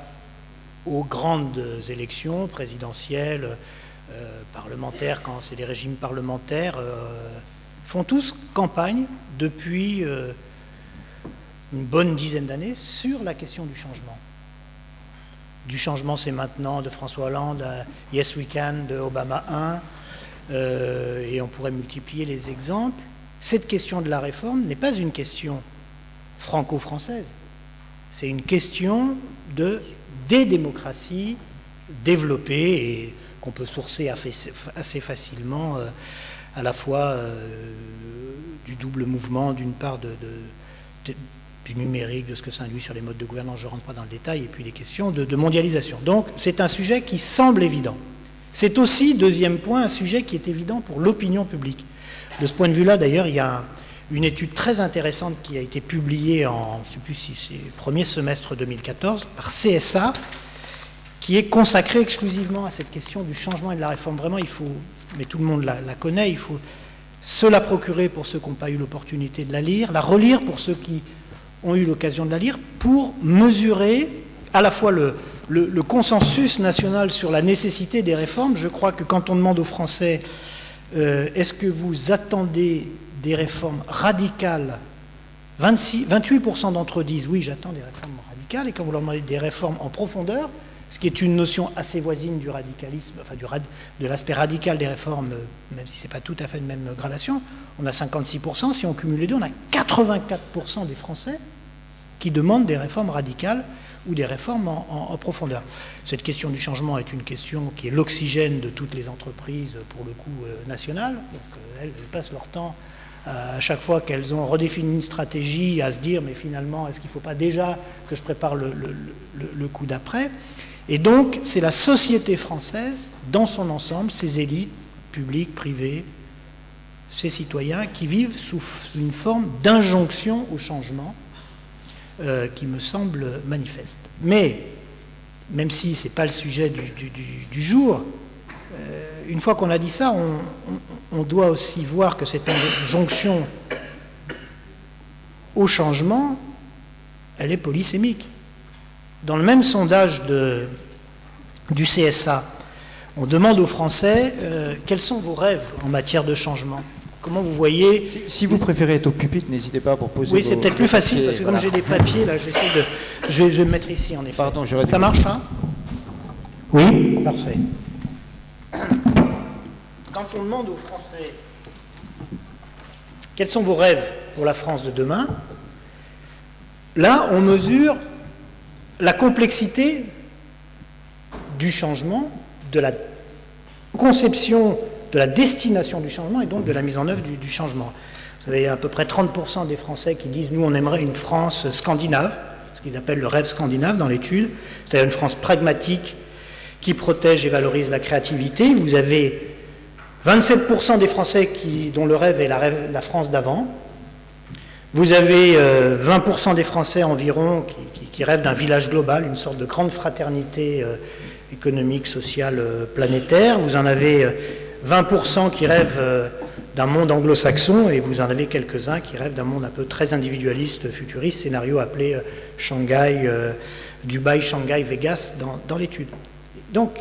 Speaker 6: aux grandes élections présidentielles, parlementaires, quand c'est des régimes parlementaires, font tous campagne depuis une bonne dizaine d'années sur la question du changement. Du changement, c'est maintenant, de François Hollande à Yes We Can, de Obama 1, et on pourrait multiplier les exemples. Cette question de la réforme n'est pas une question franco-française, c'est une question des démocraties développées et qu'on peut sourcer assez facilement, à la fois du double mouvement, d'une part du numérique, de ce que ça induit sur les modes de gouvernance, je ne rentre pas dans le détail, et puis les questions de mondialisation. Donc c'est un sujet qui semble évident. C'est aussi, deuxième point, un sujet qui est évident pour l'opinion publique. De ce point de vue-là, d'ailleurs, il y a une étude très intéressante qui a été publiée en, je ne sais plus si c'est le premier semestre 2014, par CSA, qui est consacrée exclusivement à cette question du changement et de la réforme. Vraiment, il faut, mais tout le monde la connaît, il faut se la procurer pour ceux qui n'ont pas eu l'opportunité de la lire, la relire pour ceux qui ont eu l'occasion de la lire, pour mesurer à la fois le consensus national sur la nécessité des réformes. Je crois que quand on demande aux Français est-ce que vous attendez des réformes radicales, 28% d'entre eux disent oui, j'attends des réformes radicales, et quand vous leur demandez des réformes en profondeur, ce qui est une notion assez voisine du radicalisme, enfin de l'aspect radical des réformes, même si ce n'est pas tout à fait de même gradation, on a 56%, si on cumule les deux, on a 84% des Français qui demandent des réformes radicales ou des réformes en profondeur. Cette question du changement est une question qui est l'oxygène de toutes les entreprises, pour le coup, nationales. Donc, elles passent leur temps, à chaque fois qu'elles ont redéfini une stratégie, à se dire, mais finalement, est-ce qu'il ne faut pas déjà que je prépare le coup d'après? Et donc, c'est la société française, dans son ensemble, ses élites, publiques, privées, ses citoyens, qui vivent sous une forme d'injonction au changement, qui me semble manifeste. Mais, même si ce n'est pas le sujet du jour, une fois qu'on a dit ça, on doit aussi voir que cette injonction au changement, elle est polysémique. Dans le même sondage du CSA, on demande aux Français quels sont vos rêves en matière de changement. Comment vous voyez...
Speaker 1: Si vous préférez être au pupitre, n'hésitez pas à proposer...
Speaker 6: Oui, c'est peut-être plus facile, parce que comme j'ai des papiers, là, j'essaie de... Je vais me mettre ici, en effet.
Speaker 1: Pardon,
Speaker 6: ça marche, hein? Oui, parfait. Quand on demande aux Français quels sont vos rêves pour la France de demain, là, on mesure la complexité du changement, de la conception, de la destination du changement et donc de la mise en œuvre du changement. Vous avez à peu près 30% des Français qui disent « nous, on aimerait une France scandinave », ce qu'ils appellent le rêve scandinave dans l'étude, c'est-à-dire une France pragmatique qui protège et valorise la créativité. Vous avez 27% des Français dont le rêve est la France d'avant. Vous avez 20% des Français environ qui rêvent d'un village global, une sorte de grande fraternité économique, sociale, planétaire. Vous en avez 20% qui rêvent d'un monde anglo-saxon, et vous en avez quelques-uns qui rêvent d'un monde un peu très individualiste, futuriste, scénario appelé Shanghai, Dubaï, Shanghai, Vegas dans l'étude. Donc,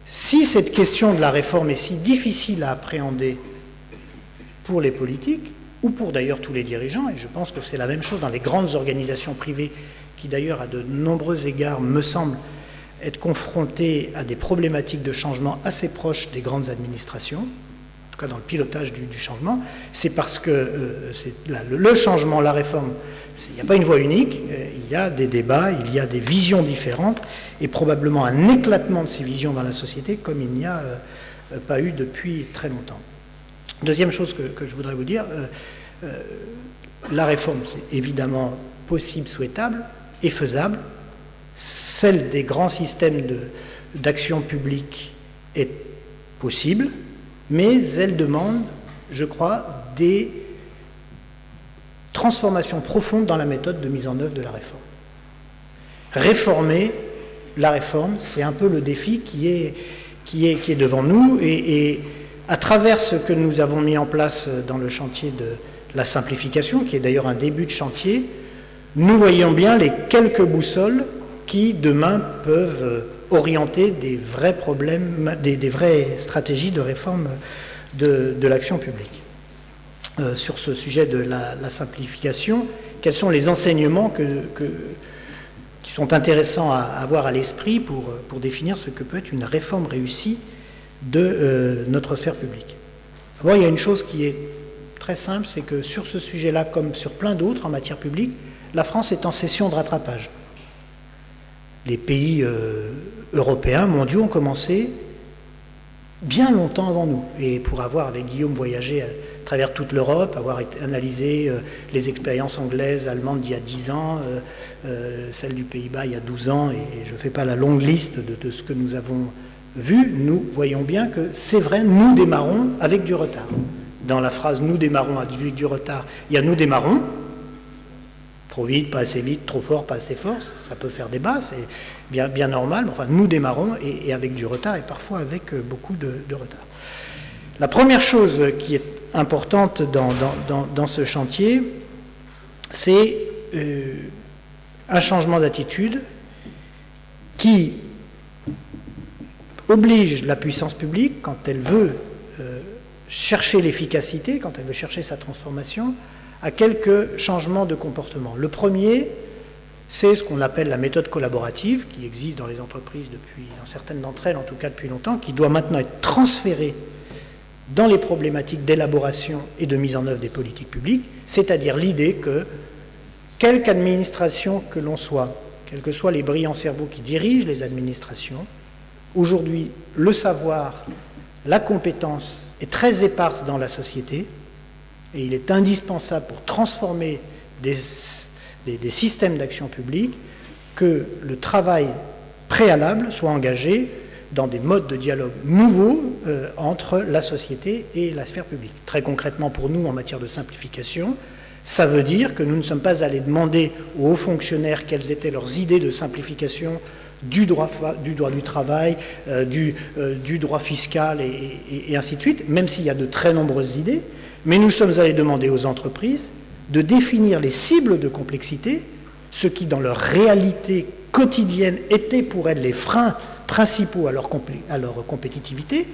Speaker 6: si cette question de la réforme est si difficile à appréhender pour les politiques, ou pour d'ailleurs tous les dirigeants, et je pense que c'est la même chose dans les grandes organisations privées qui d'ailleurs à de nombreux égards me semblent être confrontées à des problématiques de changement assez proches des grandes administrations, en tout cas dans le pilotage du changement, c'est parce que le changement, la réforme, il n'y a pas une voie unique, il y a des débats, il y a des visions différentes, et probablement un éclatement de ces visions dans la société comme il n'y a pas eu depuis très longtemps. Deuxième chose que je voudrais vous dire, la réforme, c'est évidemment possible, souhaitable et faisable. Celle des grands systèmes d'action publique est possible, mais elle demande, je crois, des transformations profondes dans la méthode de mise en œuvre de la réforme. Réformer la réforme, c'est un peu le défi qui est devant nous, et à travers ce que nous avons mis en place dans le chantier de la simplification, qui est d'ailleurs un début de chantier, nous voyons bien les quelques boussoles qui, demain, peuvent orienter des vrais problèmes, des vraies stratégies de réforme de l'action publique. Sur ce sujet de la simplification, quels sont les enseignements qui sont intéressants à avoir à l'esprit pour définir ce que peut être une réforme réussie de notre sphère publique? D'abord, il y a une chose qui est très simple, c'est que sur ce sujet-là, comme sur plein d'autres en matière publique, la France est en session de rattrapage. Les pays européens, mondiaux, ont commencé bien longtemps avant nous. Et pour avoir, avec Guillaume, voyagé à travers toute l'Europe, avoir analysé les expériences anglaises, allemandes d'il y a 10 ans, celles du Pays-Bas il y a 12 ans, et je ne fais pas la longue liste de ce que nous avons vu, nous voyons bien que c'est vrai, nous démarrons avec du retard. Dans la phrase « nous démarrons avec du retard », il y a « nous démarrons », trop vite, pas assez vite, trop fort, pas assez fort, ça peut faire débat, c'est bien normal, mais enfin nous démarrons et avec du retard, et parfois avec beaucoup de retard. La première chose qui est importante dans ce chantier, c'est un changement d'attitude qui oblige la puissance publique, quand elle veut chercher l'efficacité, quand elle veut chercher sa transformation, à quelques changements de comportement. Le premier, c'est ce qu'on appelle la méthode collaborative, qui existe dans les entreprises depuis, dans certaines d'entre elles en tout cas depuis longtemps, qui doit maintenant être transférée dans les problématiques d'élaboration et de mise en œuvre des politiques publiques, c'est-à-dire l'idée que, quelque administration que l'on soit, quels que soient les brillants cerveaux qui dirigent les administrations, aujourd'hui, le savoir, la compétence est très éparse dans la société, et il est indispensable pour transformer des systèmes d'action publique que le travail préalable soit engagé dans des modes de dialogue nouveaux entre la société et la sphère publique. Très concrètement pour nous, en matière de simplification, ça veut dire que nous ne sommes pas allés demander aux hauts fonctionnaires quelles étaient leurs idées de simplification du droit du travail, du droit fiscal et ainsi de suite, même s'il y a de très nombreuses idées. Mais nous sommes allés demander aux entreprises de définir les cibles de complexité, ce qui, dans leur réalité quotidienne, était pour elles les freins principaux à leur compétitivité.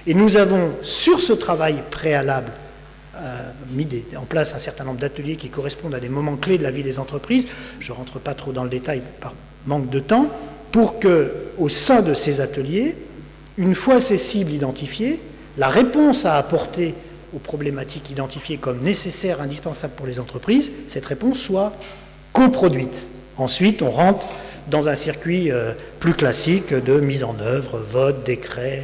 Speaker 6: Et nous avons, sur ce travail préalable, mis en place un certain nombre d'ateliers qui correspondent à des moments clés de la vie des entreprises. Je ne rentre pas trop dans le détail par manque de temps, pour qu'au sein de ces ateliers, une fois ces cibles identifiées, la réponse à apporter aux problématiques identifiées comme nécessaires, indispensables pour les entreprises, cette réponse soit coproduite. Ensuite, on rentre dans un circuit plus classique de mise en œuvre, vote, décret,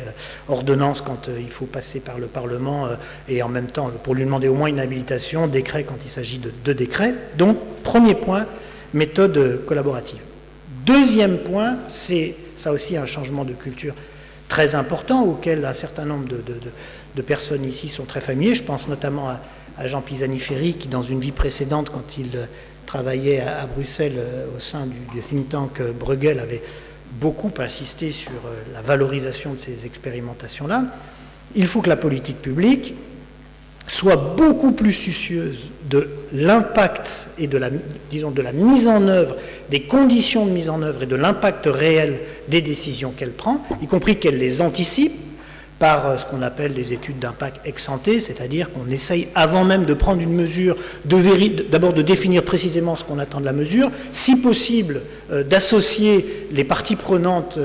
Speaker 6: ordonnance quand il faut passer par le Parlement et en même temps, pour lui demander au moins une habilitation, décret quand il s'agit de décret. Donc, premier point, méthode collaborative. Deuxième point, c'est ça aussi un changement de culture très important auquel un certain nombre de personnes ici sont très familiers. Je pense notamment à Jean Pisani-Ferry qui, dans une vie précédente, quand il travaillait à Bruxelles au sein du think tank Bruegel, avait beaucoup insisté sur la valorisation de ces expérimentations-là. Il faut que la politique publique soit beaucoup plus soucieuse de l'impact et de la mise en œuvre, des conditions de mise en œuvre et de l'impact réel des décisions qu'elle prend, y compris qu'elle les anticipe par ce qu'on appelle les études d'impact ex ante, c'est-à-dire qu'on essaye, avant même de prendre une mesure, d'abord de définir précisément ce qu'on attend de la mesure, si possible d'associer les parties prenantes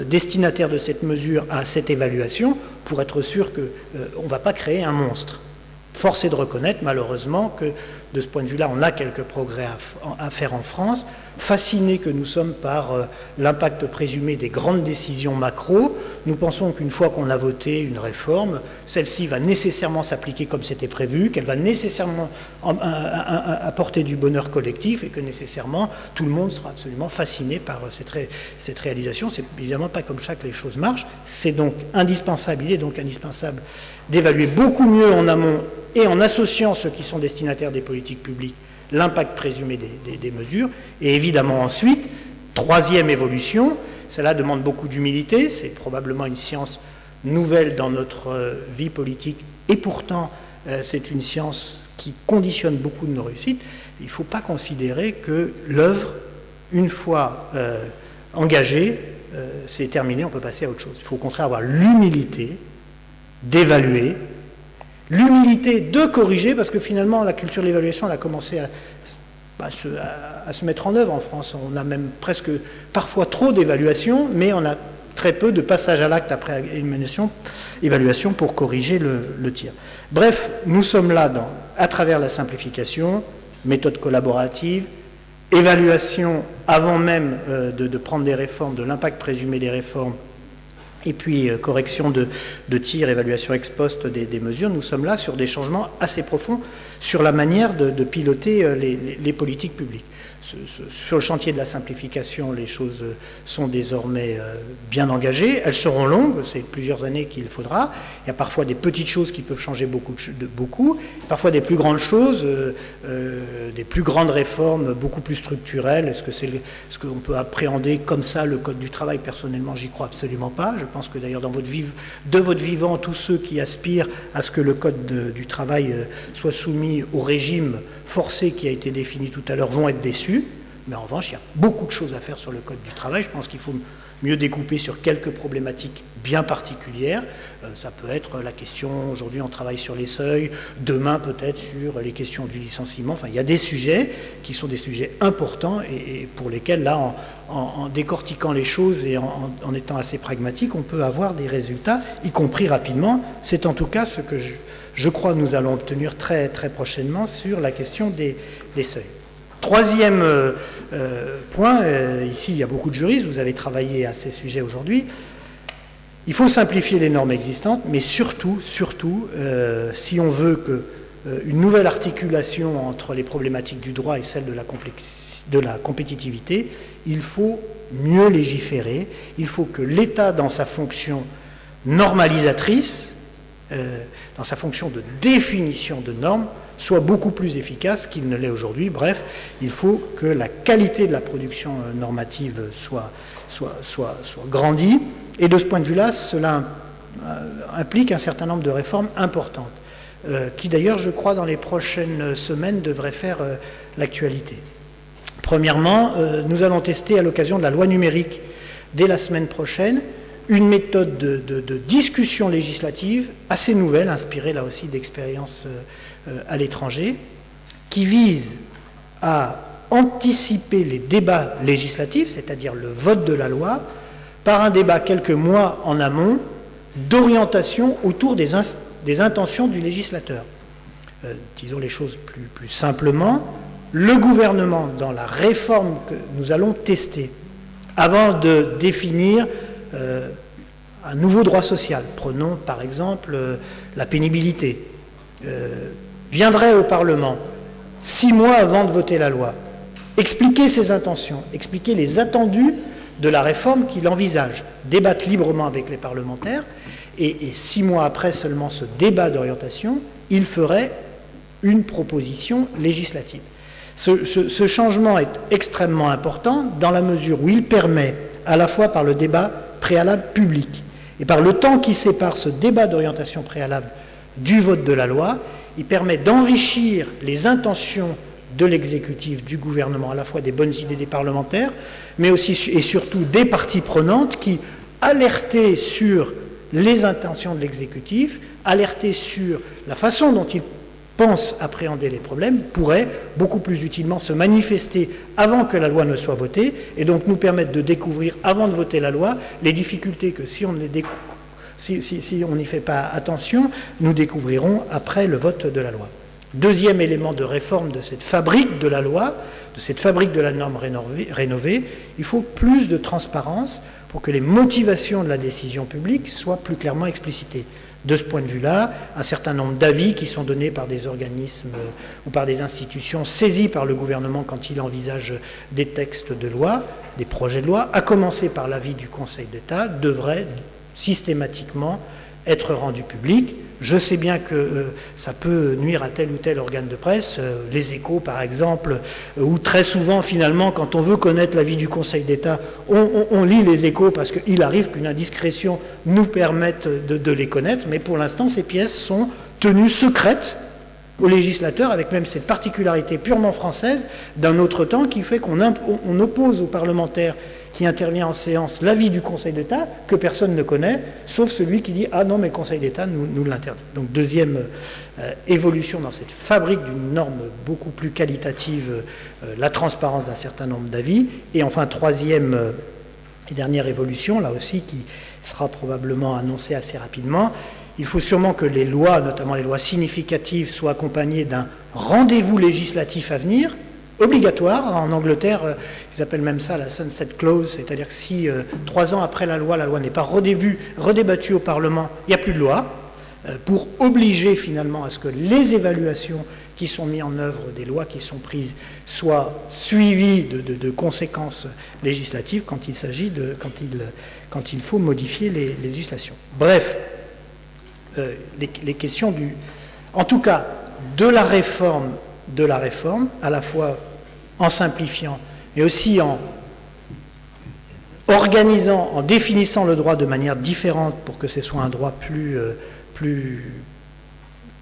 Speaker 6: destinataires de cette mesure à cette évaluation, pour être sûr qu'on ne va pas créer un monstre. Force est de reconnaître malheureusement que de ce point de vue-là, on a quelques progrès à faire en France, fascinés que nous sommes par l'impact présumé des grandes décisions macro. Nous pensons qu'une fois qu'on a voté une réforme, celle-ci va nécessairement s'appliquer comme c'était prévu, qu'elle va nécessairement apporter du bonheur collectif et que nécessairement tout le monde sera absolument fasciné par cette réalisation. C'est évidemment pas comme ça que les choses marchent. C'est donc indispensable, il est donc indispensable d'évaluer beaucoup mieux en amont et en associant ceux qui sont destinataires des politiques publiques l'impact présumé des mesures. Et évidemment ensuite, troisième évolution, cela demande beaucoup d'humilité, c'est probablement une science nouvelle dans notre vie politique et pourtant c'est une science qui conditionne beaucoup de nos réussites. Il ne faut pas considérer que l'œuvre, une fois engagée, c'est terminé, on peut passer à autre chose. Il faut au contraire avoir l'humilité d'évaluer, l'humilité de corriger, parce que finalement la culture de l'évaluation elle a commencé à se mettre en œuvre en France. On a même presque parfois trop d'évaluation, mais on a très peu de passage à l'acte après évaluation pour corriger le tir. Bref, nous sommes là à travers la simplification, méthode collaborative, évaluation avant même de prendre des réformes, de l'impact présumé des réformes, et puis correction de tir, évaluation ex post des mesures. Nous sommes là sur des changements assez profonds sur la manière de piloter les politiques publiques. Sur le chantier de la simplification, les choses sont désormais bien engagées. Elles seront longues, c'est plusieurs années qu'il faudra. Il y a parfois des petites choses qui peuvent changer beaucoup. Parfois des plus grandes choses, des plus grandes réformes, beaucoup plus structurelles. Est-ce que c'est ce qu'on peut appréhender comme ça le Code du travail? Personnellement, j'y crois absolument pas. Je pense que d'ailleurs, de votre vivant, tous ceux qui aspirent à ce que le Code du travail soit soumis au régime forcé qui a été défini tout à l'heure vont être déçus. Mais en revanche, il y a beaucoup de choses à faire sur le Code du travail. Je pense qu'il faut mieux découper sur quelques problématiques bien particulières. Ça peut être la question, aujourd'hui on travaille sur les seuils, demain peut-être sur les questions du licenciement. Enfin, il y a des sujets qui sont des sujets importants et pour lesquels, là, en décortiquant les choses et en étant assez pragmatique, on peut avoir des résultats, y compris rapidement. C'est en tout cas ce que je crois que nous allons obtenir très, très prochainement sur la question des seuils. Troisième point, ici il y a beaucoup de juristes, vous avez travaillé à ces sujets aujourd'hui. Il faut simplifier les normes existantes, mais surtout, si on veut une nouvelle articulation entre les problématiques du droit et celles de la compétitivité, il faut mieux légiférer, il faut que l'État, dans sa fonction normalisatrice, dans sa fonction de définition de normes, soit beaucoup plus efficace qu'il ne l'est aujourd'hui. Bref, il faut que la qualité de la production normative soit grandie. Et de ce point de vue-là, cela implique un certain nombre de réformes importantes, qui d'ailleurs, je crois, dans les prochaines semaines, devraient faire l'actualité. Premièrement, nous allons tester à l'occasion de la loi numérique, dès la semaine prochaine, une méthode de discussion législative assez nouvelle, inspirée là aussi d'expériences à l'étranger, qui vise à anticiper les débats législatifs, c'est-à-dire le vote de la loi, par un débat quelques mois en amont d'orientation autour des intentions du législateur. Disons les choses plus simplement, le gouvernement, dans la réforme que nous allons tester, avant de définir un nouveau droit social, prenons par exemple la pénibilité, viendrait au Parlement 6 mois avant de voter la loi, expliquer ses intentions, expliquer les attendus de la réforme qu'il envisage, débattre librement avec les parlementaires, et 6 mois après seulement ce débat d'orientation, il ferait une proposition législative. Ce changement est extrêmement important dans la mesure où il permet, à la fois par le débat préalable public et par le temps qui sépare ce débat d'orientation préalable du vote de la loi, il permet d'enrichir les intentions de l'exécutif, du gouvernement, à la fois des bonnes idées des parlementaires, mais aussi et surtout des parties prenantes qui, alertées sur les intentions de l'exécutif, alertées sur la façon dont il pense appréhender les problèmes, pourraient beaucoup plus utilement se manifester avant que la loi ne soit votée, et donc nous permettre de découvrir, avant de voter la loi, les difficultés que si on ne les Si on n'y fait pas attention, nous découvrirons après le vote de la loi. Deuxième élément de réforme de cette fabrique de la loi, de cette fabrique de la norme rénovée, il faut plus de transparence pour que les motivations de la décision publique soient plus clairement explicitées. De ce point de vue-là, un certain nombre d'avis qui sont donnés par des organismes ou par des institutions saisies par le gouvernement quand il envisage des textes de loi, des projets de loi, à commencer par l'avis du Conseil d'État, devraient systématiquement être rendus publics. Je sais bien que ça peut nuire à tel ou tel organe de presse, les Échos par exemple, où très souvent finalement quand on veut connaître l'avis du Conseil d'État, on lit les Échos parce qu'il arrive qu'une indiscrétion nous permette de les connaître, mais pour l'instant ces pièces sont tenues secrètes aux législateurs, avec même cette particularité purement française d'un autre temps qui fait qu'on oppose aux parlementaires qui intervient en séance l'avis du Conseil d'État que personne ne connaît, sauf celui qui dit « Ah non, mais le Conseil d'État nous l'interdit ». Donc deuxième évolution dans cette fabrique d'une norme beaucoup plus qualitative, la transparence d'un certain nombre d'avis. Et enfin, troisième et dernière évolution, là aussi qui sera probablement annoncée assez rapidement, il faut sûrement que les lois, notamment les lois significatives, soient accompagnées d'un rendez-vous législatif à venir, obligatoire. En Angleterre, ils appellent même ça la sunset clause, c'est-à-dire que si 3 ans après la loi n'est pas redébattue au Parlement, il n'y a plus de loi, pour obliger finalement à ce que les évaluations qui sont mises en œuvre des lois qui sont prises soient suivies de conséquences législatives quand il faut modifier les législations. Bref, les questions en tout cas de la réforme, à la fois en simplifiant, mais aussi en organisant, en définissant le droit de manière différente pour que ce soit un droit plus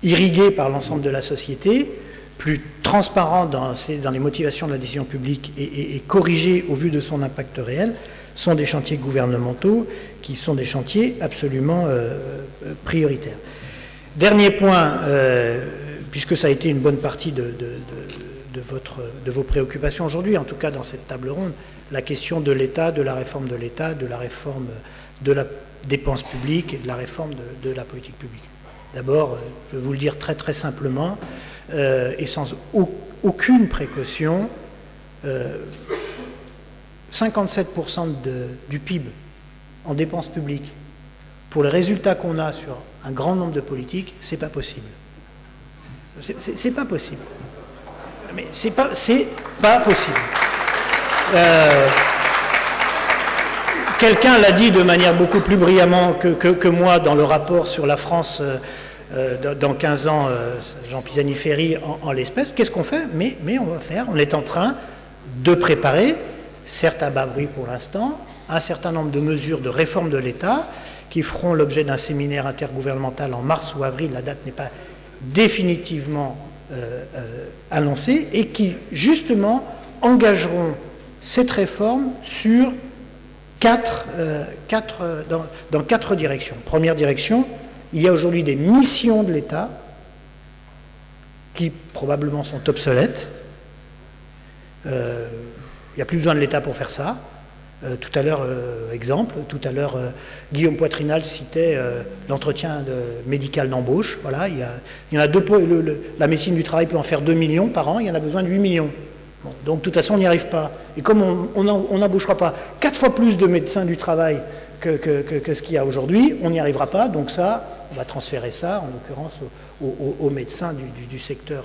Speaker 6: irrigué par l'ensemble de la société, plus transparent dans les motivations de la décision publique et corrigé au vu de son impact réel, sont des chantiers gouvernementaux qui sont des chantiers absolument prioritaires. Dernier point, puisque ça a été une bonne partie de vos préoccupations aujourd'hui, en tout cas dans cette table ronde, la question de l'État, de la réforme de l'État, de la réforme de la dépense publique et de la réforme de la politique publique. D'abord, je vais vous le dire très très simplement, et sans aucune précaution, 57% du PIB en dépenses publiques, pour les résultats qu'on a sur un grand nombre de politiques, c'est pas possible. C'est pas possible. Mais c'est pas possible. Quelqu'un l'a dit de manière beaucoup plus brillamment que moi dans le rapport sur la France dans 15 ans, Jean Pisani-Ferry en l'espèce. Qu'est-ce qu'on fait ? Mais on est en train de préparer, certes à bas bruit pour l'instant, un certain nombre de mesures de réforme de l'État qui feront l'objet d'un séminaire intergouvernemental en mars ou avril, la date n'est pas définitivement annoncée, et qui justement engageront cette réforme sur dans 4 directions. Première direction, il y a aujourd'hui des missions de l'État qui probablement sont obsolètes. Il n'y a plus besoin de l'État pour faire ça. Tout à l'heure, Guillaume Poitrinal citait l'entretien médical d'embauche. Voilà, il y en a 2, la médecine du travail peut en faire 2 millions par an, il y en a besoin de 8 millions. Bon, donc de toute façon, on n'y arrive pas. Et comme on n'embauchera pas 4 fois plus de médecins du travail que ce qu'il y a aujourd'hui, on n'y arrivera pas. Donc ça, on va transférer ça, en l'occurrence, aux médecins du secteur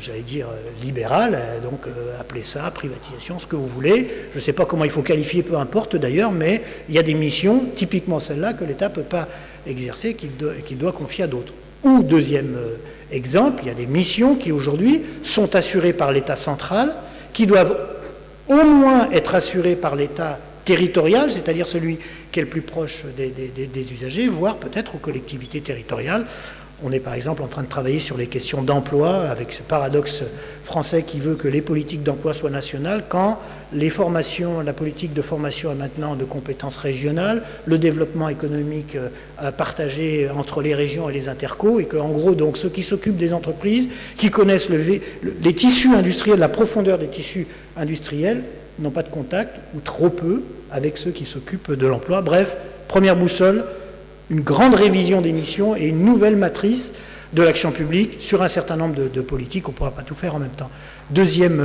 Speaker 6: j'allais dire libéral, donc appelez ça privatisation, ce que vous voulez. Je ne sais pas comment il faut qualifier, peu importe d'ailleurs, mais il y a des missions, typiquement celles-là, que l'État ne peut pas exercer, qu'il doit confier à d'autres. Ou, deuxième exemple, il y a des missions qui aujourd'hui sont assurées par l'État central, qui doivent au moins être assurées par l'État territorial, c'est-à-dire celui qui est le plus proche des usagers, voire peut-être aux collectivités territoriales. On est par exemple en train de travailler sur les questions d'emploi, avec ce paradoxe français qui veut que les politiques d'emploi soient nationales, quand la politique de formation est maintenant de compétences régionales, le développement économique partagé entre les régions et les intercos, et qu'en gros, donc, ceux qui s'occupent des entreprises, qui connaissent les tissus industriels, la profondeur des tissus industriels, n'ont pas de contact, ou trop peu, avec ceux qui s'occupent de l'emploi. Bref, première boussole, une grande révision des missions et une nouvelle matrice de l'action publique sur un certain nombre de politiques. On ne pourra pas tout faire en même temps. Deuxième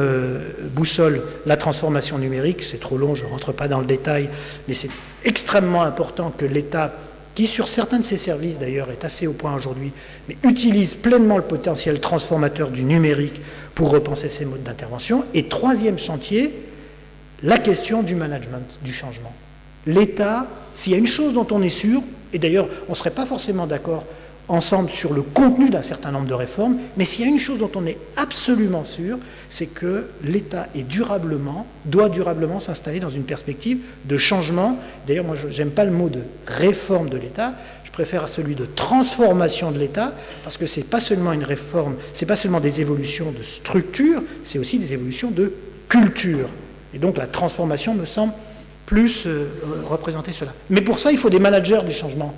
Speaker 6: boussole, la transformation numérique. C'est trop long, je ne rentre pas dans le détail, mais c'est extrêmement important que l'État, qui sur certains de ses services d'ailleurs est assez au point aujourd'hui, mais utilise pleinement le potentiel transformateur du numérique pour repenser ses modes d'intervention. Et troisième chantier, la question du management, du changement. L'État, s'il y a une chose dont on est sûr, et d'ailleurs on ne serait pas forcément d'accord ensemble sur le contenu d'un certain nombre de réformes, mais s'il y a une chose dont on est absolument sûr, c'est que l'État doit durablement s'installer dans une perspective de changement. D'ailleurs, moi, je n'aime pas le mot de réforme de l'État, je préfère celui de transformation de l'État, parce que ce n'est pas seulement une réforme, ce n'est pas seulement des évolutions de structure, c'est aussi des évolutions de culture. Et donc la transformation me semble plus représenter cela. Mais pour ça, il faut des managers du changement.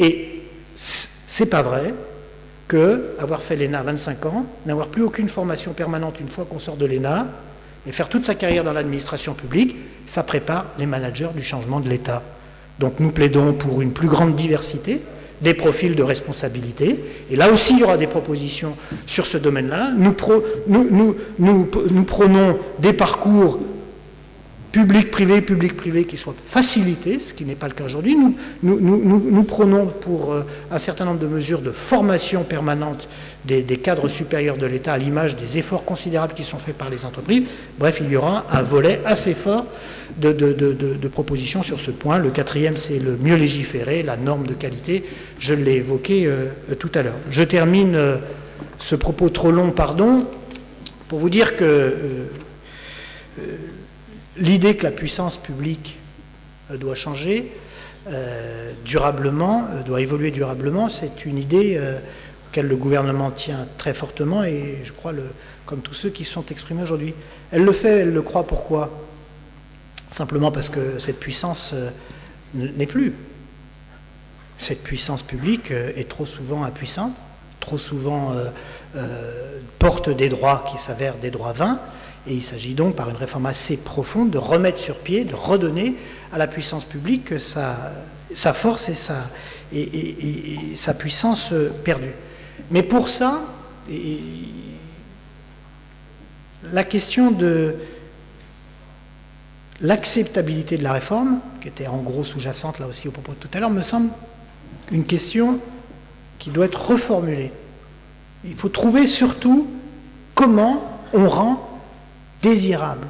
Speaker 6: Et c'est pas vrai qu'avoir fait l'ENA à 25 ans, n'avoir plus aucune formation permanente une fois qu'on sort de l'ENA, et faire toute sa carrière dans l'administration publique, ça prépare les managers du changement de l'État. Donc nous plaidons pour une plus grande diversité des profils de responsabilité, et là aussi il y aura des propositions sur ce domaine-là. Nous prenons des parcours public-privé qui soient facilités, ce qui n'est pas le cas aujourd'hui. Nous prenons pour un certain nombre de mesures de formation permanente des cadres supérieurs de l'État, à l'image des efforts considérables qui sont faits par les entreprises. Bref, il y aura un volet assez fort de propositions sur ce point. Le quatrième, c'est le mieux légiférer, la norme de qualité. Je l'ai évoqué tout à l'heure. Je termine ce propos trop long, pardon, pour vous dire que l'idée que la puissance publique doit changer durablement, doit évoluer durablement, c'est une idée auquel le gouvernement tient très fortement, et je crois, comme tous ceux qui sont exprimés aujourd'hui. Elle le fait, elle le croit, pourquoi? Simplement parce que cette puissance n'est plus. Cette puissance publique est trop souvent impuissante, trop souvent porte des droits qui s'avèrent des droits vains. Et il s'agit donc, par une réforme assez profonde, de remettre sur pied, de redonner à la puissance publique sa force et sa puissance perdue. Mais pour ça, la question de l'acceptabilité de la réforme, qui était en gros sous-jacente là aussi au propos de tout à l'heure, me semble une question qui doit être reformulée. Il faut trouver surtout comment on rend désirable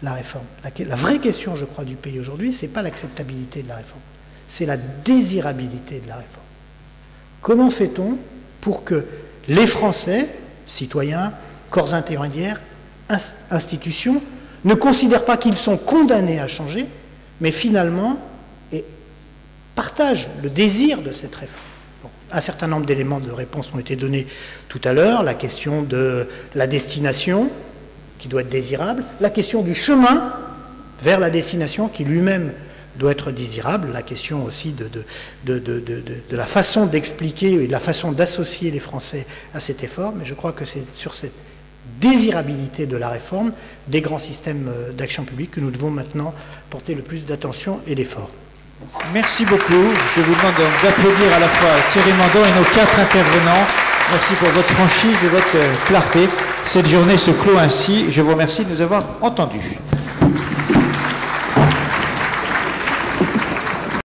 Speaker 6: la réforme. La vraie question, je crois, du pays aujourd'hui, ce n'est pas l'acceptabilité de la réforme, c'est la désirabilité de la réforme. Comment fait-on pour que les Français, citoyens, corps intermédiaires, institutions, ne considèrent pas qu'ils sont condamnés à changer, mais finalement partagent le désir de cette réforme? Bon, un certain nombre d'éléments de réponse ont été donnés tout à l'heure, la question de la destination, qui doit être désirable, la question du chemin vers la destination qui lui-même doit être désirable, la question aussi de la façon d'expliquer et de la façon d'associer les Français à cet effort, mais je crois que c'est sur cette désirabilité de la réforme des grands systèmes d'action publique que nous devons maintenant porter le plus d'attention et d'effort.
Speaker 1: Merci beaucoup. Je vous demande d'applaudir à la fois Thierry Mandon et nos 4 intervenants. Merci pour votre franchise et votre clarté. Cette journée se clôt ainsi. Je vous remercie de nous avoir entendus.